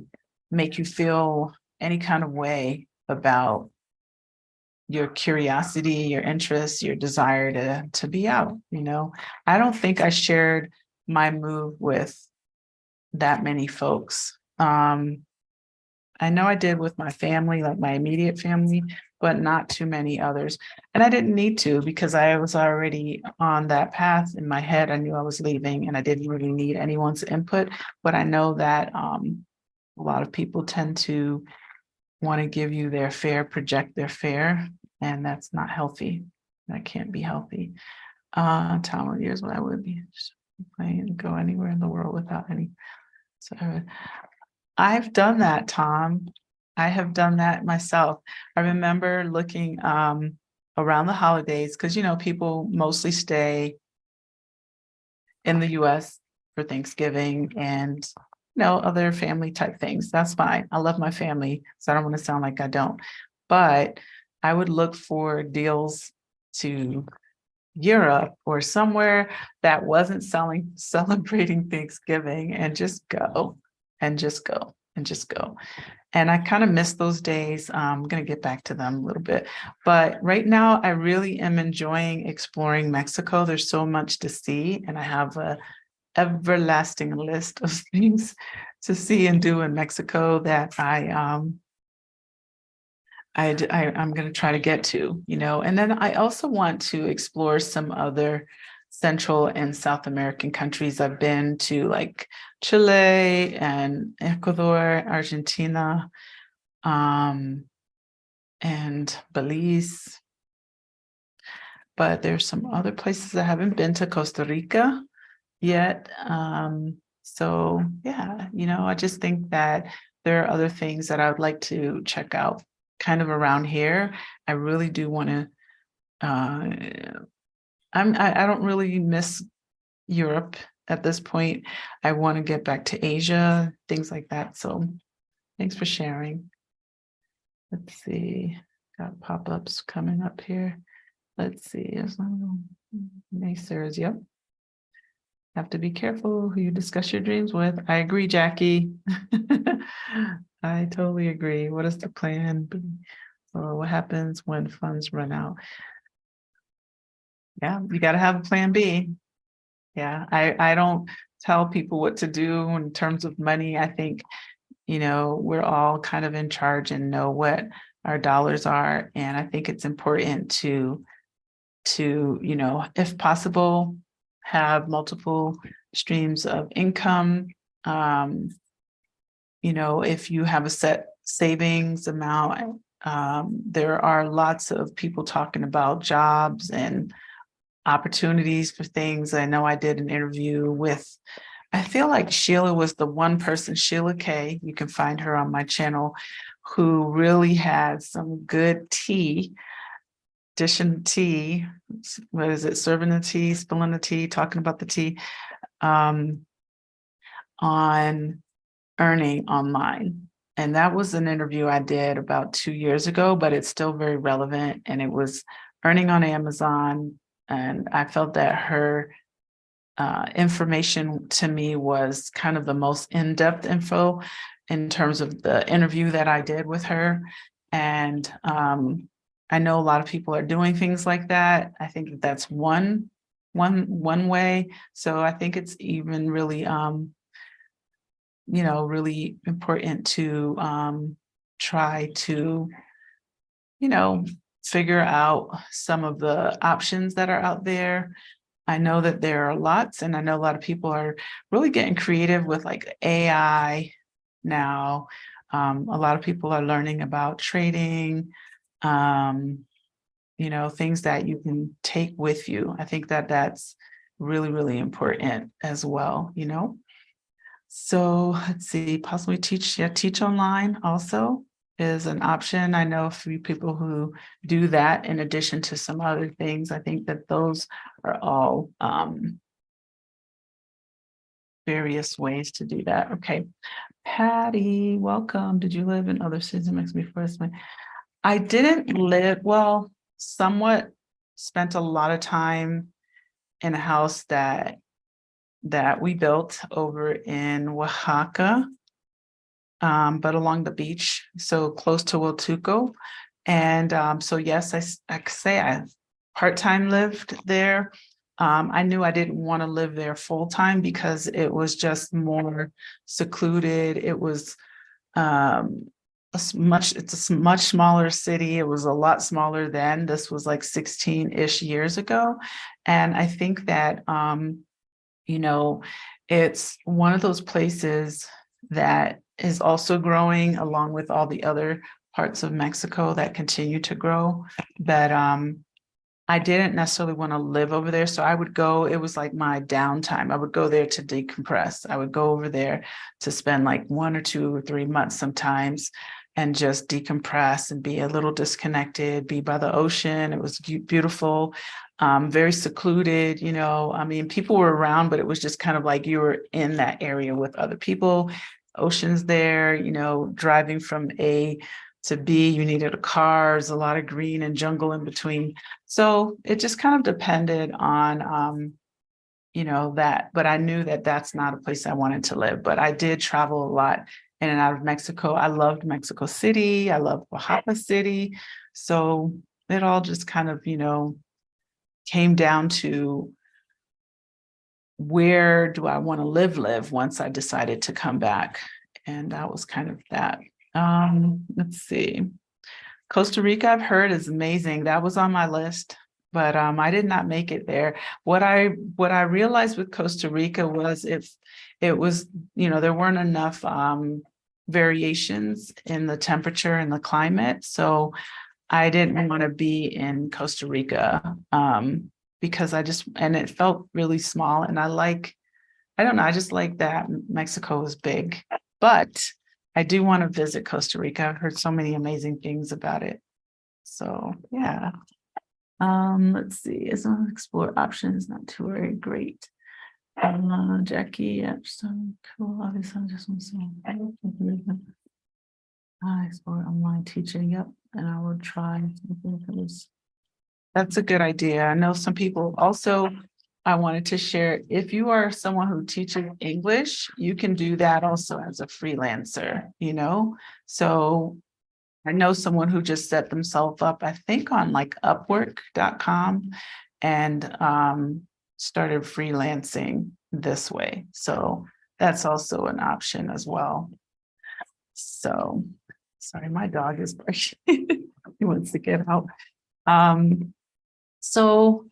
make you feel any kind of way about your curiosity, your interest, your desire to be out. I don't think I shared my move with that many folks. I know I did with my family, like my immediate family, but not too many others. And I didn't need to because I was already on that path in my head. I knew I was leaving and I didn't really need anyone's input. But I know that a lot of people tend to want to give you their fare, project their fare, and that's not healthy. That can't be healthy. Time of years when I would be playing, go anywhere in the world without any. So I've done that, Tom. I have done that myself. I remember looking around the holidays because, people mostly stay in the US for Thanksgiving and, other family type things. That's fine. I love my family, so I don't want to sound like I don't. But I would look for deals to Europe or somewhere that wasn't celebrating Thanksgiving and just go and just go and just go. And I kind of miss those days. I'm going to get back to them a little bit. But right now, I really am enjoying exploring Mexico. There's so much to see, and I have a everlasting list of things to see and do in Mexico that I'm going to try to get to, and then I also want to explore some other Central and South American countries. I've been to like Chile and Ecuador, Argentina, and Belize. But there's some other places I haven't been to, Costa Rica yet. So yeah, I just think that there are other things that I would like to check out kind of around here. I really do want to, I don't really miss Europe at this point. I want to get back to Asia, things like that. So thanks for sharing. Let's see, got pop-ups coming up here. Let's see, naysayers, yep. Have to be careful who you discuss your dreams with. I agree, Jackie. I totally agree. What is the plan? Or what happens when funds run out? Yeah, you got to have a plan B. Yeah, I don't tell people what to do in terms of money. I think, we're all kind of in charge and know what our dollars are. And I think it's important to, if possible, have multiple streams of income. If you have a set savings amount, there are lots of people talking about jobs and opportunities for things. I know I did an interview with, I feel like Sheila was the one person, Sheila K, you can find her on my channel, who really had some good tea, dishing tea, what is it, serving the tea, spilling the tea, talking about the tea, on earning online. And that was an interview I did about 2 years ago, but it's still very relevant. And it was earning on Amazon. And I felt that her information to me was kind of the most in-depth info in terms of the interview that I did with her. And I know a lot of people are doing things like that. I think that that's one way. So I think it's even really, really important to try to, figure out some of the options that are out there. I know that there are lots, and I know a lot of people are really getting creative with like AI now. A lot of people are learning about trading, things that you can take with you. I think that that's really, really important as well, So let's see, possibly teach online also is an option. I know a few people who do that in addition to some other things. I think that those are all various ways to do that. Okay. Patty, welcome. Did you live in other cities in Mexico before this? I didn't live, well, somewhat spent a lot of time in a house that we built over in Oaxaca, but along the beach, so close to Huatulco. And so yes, I could say I part-time lived there. I knew I didn't want to live there full-time because it was just more secluded. It was it's a much smaller city. It was a lot smaller then. This was like 16-ish years ago. And I think that it's one of those places that is also growing along with all the other parts of Mexico that continue to grow. That I didn't necessarily want to live over there. So I would go, it was like my downtime. I would go there to decompress. I would go over there to spend like 1 or 2 or 3 months sometimes and just decompress and be a little disconnected, be by the ocean. It was beautiful, very secluded, I mean, people were around, but it was just kind of like you were in that area with other people, oceans there, driving from A to B, you needed a car, there's a lot of green and jungle in between. So it just kind of depended on, that, but I knew that that's not a place I wanted to live, but I did travel a lot in and out of Mexico. I loved Mexico City. I loved Oaxaca City. So it all just kind of, came down to where do I want to live once I decided to come back. And that was kind of that. Let's see. Costa Rica, I've heard is amazing. That was on my list, but I did not make it there. What I realized with Costa Rica was if it was, there weren't enough variations in the temperature and the climate. So I didn't want to be in Costa Rica because and it felt really small. And I don't know, I just like that Mexico is big, but I do want to visit Costa Rica. I've heard so many amazing things about it. So yeah. Let's see, as long as explore options, not too very great. Jackie, Epstein, cool. Obviously, I just want to explore online teaching. Yep, and I will try. That's a good idea. I know some people also. I wanted to share, if you are someone who teaches English, you can do that also as a freelancer, So I know someone who just set themselves up, I think on like Upwork.com and started freelancing this way. So that's also an option as well. So, sorry, my dog is barking. He wants to get out. So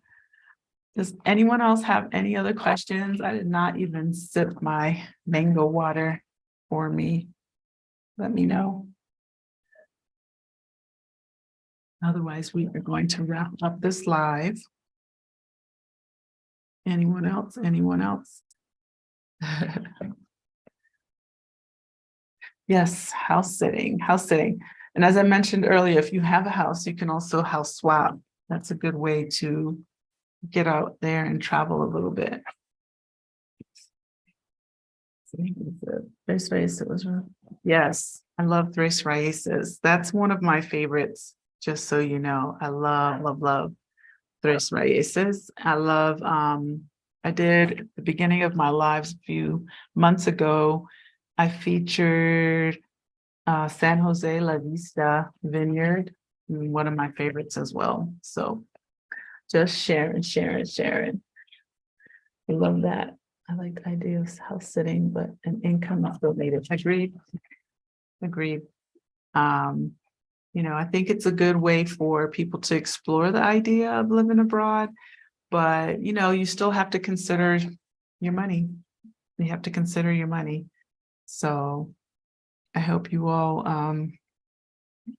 does anyone else have any other questions? I did not even sip my mango water for me. Let me know. Otherwise, we are going to wrap up this live. Anyone else? Anyone else? Yes, house sitting. And as I mentioned earlier, if you have a house, you can also house swap. That's a good way to get out there and travel a little bit. Yes, I love Tres Raíces. That's one of my favorites, just so you know. I love Tres Raíces. I did at the beginning of my lives a few months ago, I featured San Jose La Vista Vineyard. one of my favorites as well. So just sharing. I love that. I like the idea of house sitting, but an income not related. Agreed. I think it's a good way for people to explore the idea of living abroad, but you still have to consider your money. You have to consider your money. So I hope you all,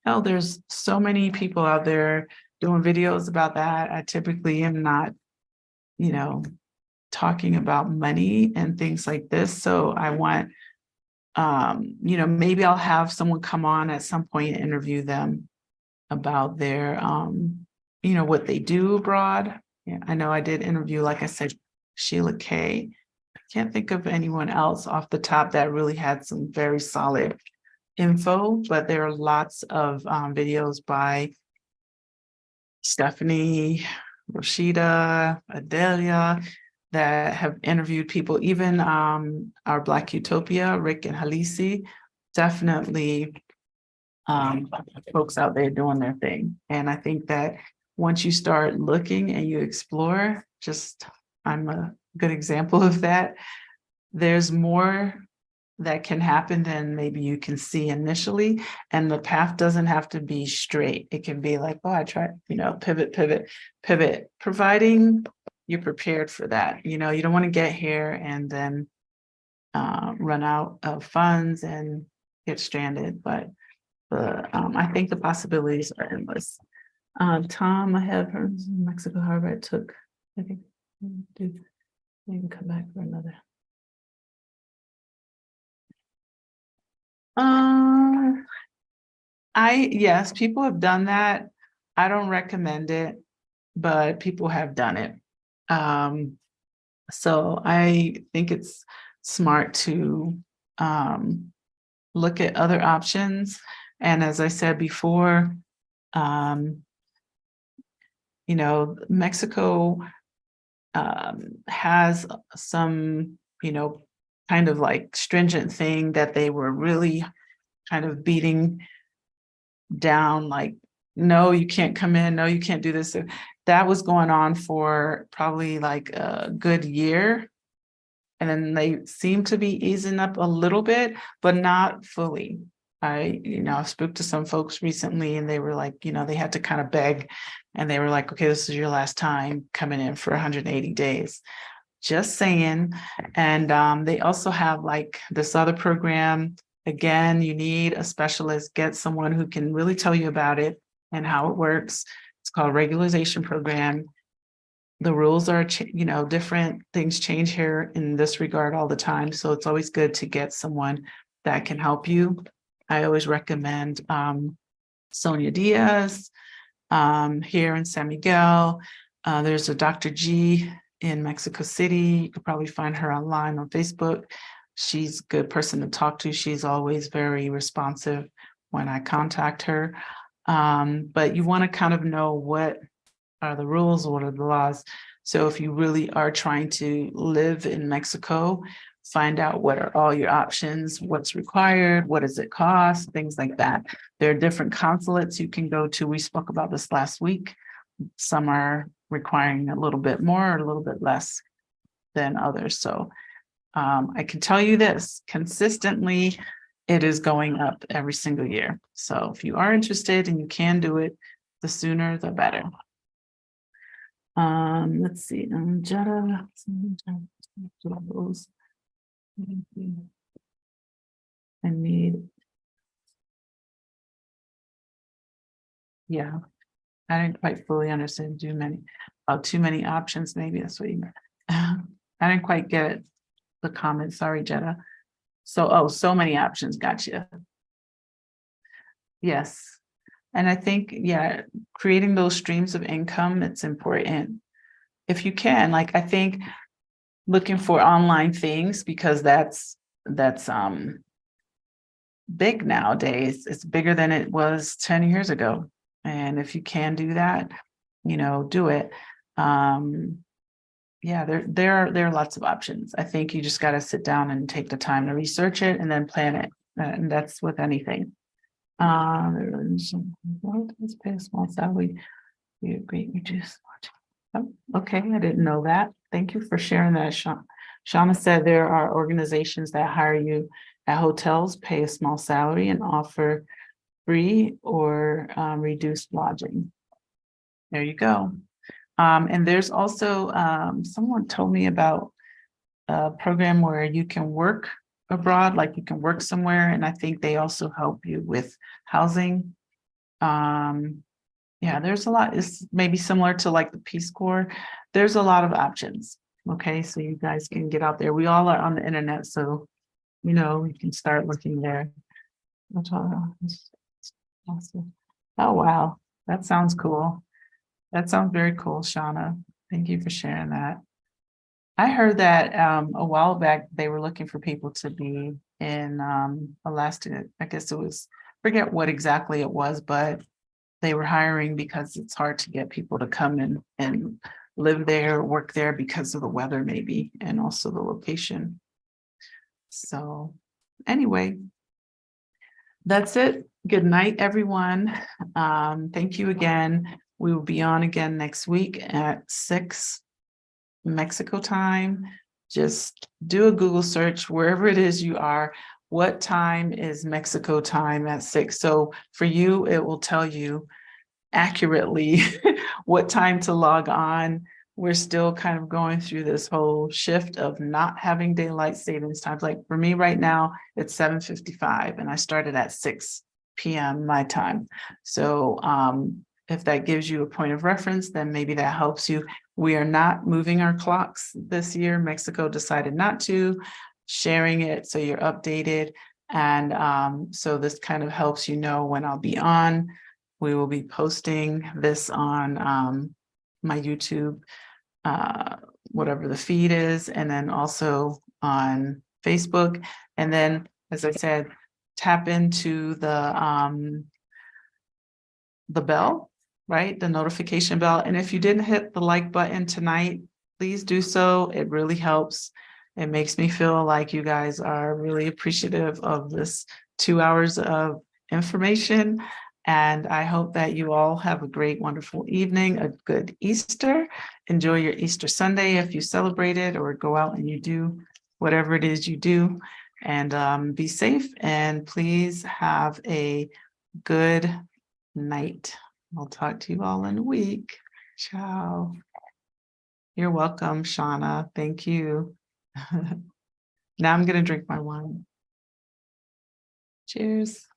there's so many people out there doing videos about that. I typically am not, talking about money and things like this. So I want, maybe I'll have someone come on at some point and interview them about their, what they do abroad. Yeah, I know I did interview, like I said, Sheila K. I can't think of anyone else off the top that really had some very solid info, but there are lots of videos by Stephanie, Shida, Adelia, that have interviewed people, even our Black Utopia, Rick and Halisi, definitely folks out there doing their thing. And I think that once you start looking and you explore, I'm a good example of that. There's more that can happen than maybe you can see initially. And the path doesn't have to be straight. It can be like, oh, I tried, pivot, providing you're prepared for that. You don't want to get here and then run out of funds and get stranded. But I think the possibilities are endless. Tom, I have her in Mexico Harbor. It took, I think, maybe come back for another. Yes, people have done that. I don't recommend it, but people have done it. So I think it's smart to look at other options. And as I said before, Mexico has some, kind of like stringent thing that they were really kind of beating down, like, no, you can't come in, no, you can't do this. So that was going on for probably like a good year. And then they seem to be easing up a little bit, but not fully. I spoke to some folks recently and they were like, they had to kind of beg and they were like, okay, this is your last time coming in for 180 days. Just saying. And they also have like this other program. Again, you need a specialist, get someone who can really tell you about it and how it works. It's called Regularization Program. The rules are, different things change here in this regard all the time. So it's always good to get someone that can help you. I always recommend Sonia Diaz here in San Miguel. There's a Dr. G in Mexico City. You could probably find her online on Facebook. She's a good person to talk to. She's always very responsive when I contact her. But you want to kind of know what are the rules, what are the laws. So if you really are trying to live in Mexico, find out what are all your options, what's required, what does it cost, things like that. There are different consulates you can go to. We spoke about this last week. Some are requiring a little bit more or a little bit less than others. So I can tell you this, consistently, it is going up every single year. So if you are interested and you can do it, the sooner the better. Let's see. Jetta. I need. Yeah, I didn't quite fully understand too many options. Maybe that's what you meant. I didn't quite get it. The comment. Sorry, Jetta. So many options. Gotcha. Yes. And I think, creating those streams of income, it's important. If you can, like, I think looking for online things, because that's big nowadays. It's bigger than it was 10 years ago. And if you can do that, do it. There are lots of options. I think you just got to sit down and take the time to research it and then plan it. And that's with anything. Let's pay a small salary. We agree, reduce. Oh, okay, I didn't know that. Thank you for sharing that, Sean. Shauna said there are organizations that hire you at hotels, pay a small salary and offer free or reduced lodging. There you go. And there's also, someone told me about a program where you can work abroad, like you can work somewhere, and I think they also help you with housing. Yeah, there's a lot. It's maybe similar to like the Peace Corps. There's a lot of options. Okay, so you guys can get out there. We all are on the internet, so you know we can start looking there. Awesome. Oh wow, that sounds cool. That sounds very cool, Shauna. Thank you for sharing that. I heard that a while back they were looking for people to be in Alaska. I guess it was, forget what exactly it was, but they were hiring because it's hard to get people to come in and live there, work there because of the weather maybe, and also the location. So anyway, that's it. Good night, everyone. Thank you again. We will be on again next week at 6 Mexico time. Just do a Google search wherever it is you are. What time is Mexico time at 6? So for you, it will tell you accurately what time to log on. We're still kind of going through this whole shift of not having daylight savings times. Like for me right now, it's 7:55 and I started at 6 p.m. my time. So if that gives you a point of reference, then maybe that helps you. We are not moving our clocks this year. Mexico decided not to, sharing it so you're updated. And so this kind of helps you know when I'll be on. We will be posting this on my YouTube, whatever the feed is, and then also on Facebook. And then, as I said, tap into the bell, right? The notification bell. And if you didn't hit the like button tonight, please do so. It really helps. It makes me feel like you guys are really appreciative of this 2 hours of information. And I hope that you all have a great, wonderful evening, a good Easter. Enjoy your Easter Sunday if you celebrate it, or go out and you do whatever it is you do. And be safe, and please have a good night. I'll talk to you all in a week. Ciao. You're welcome, Shauna. Thank you. Now I'm going to drink my wine. Cheers.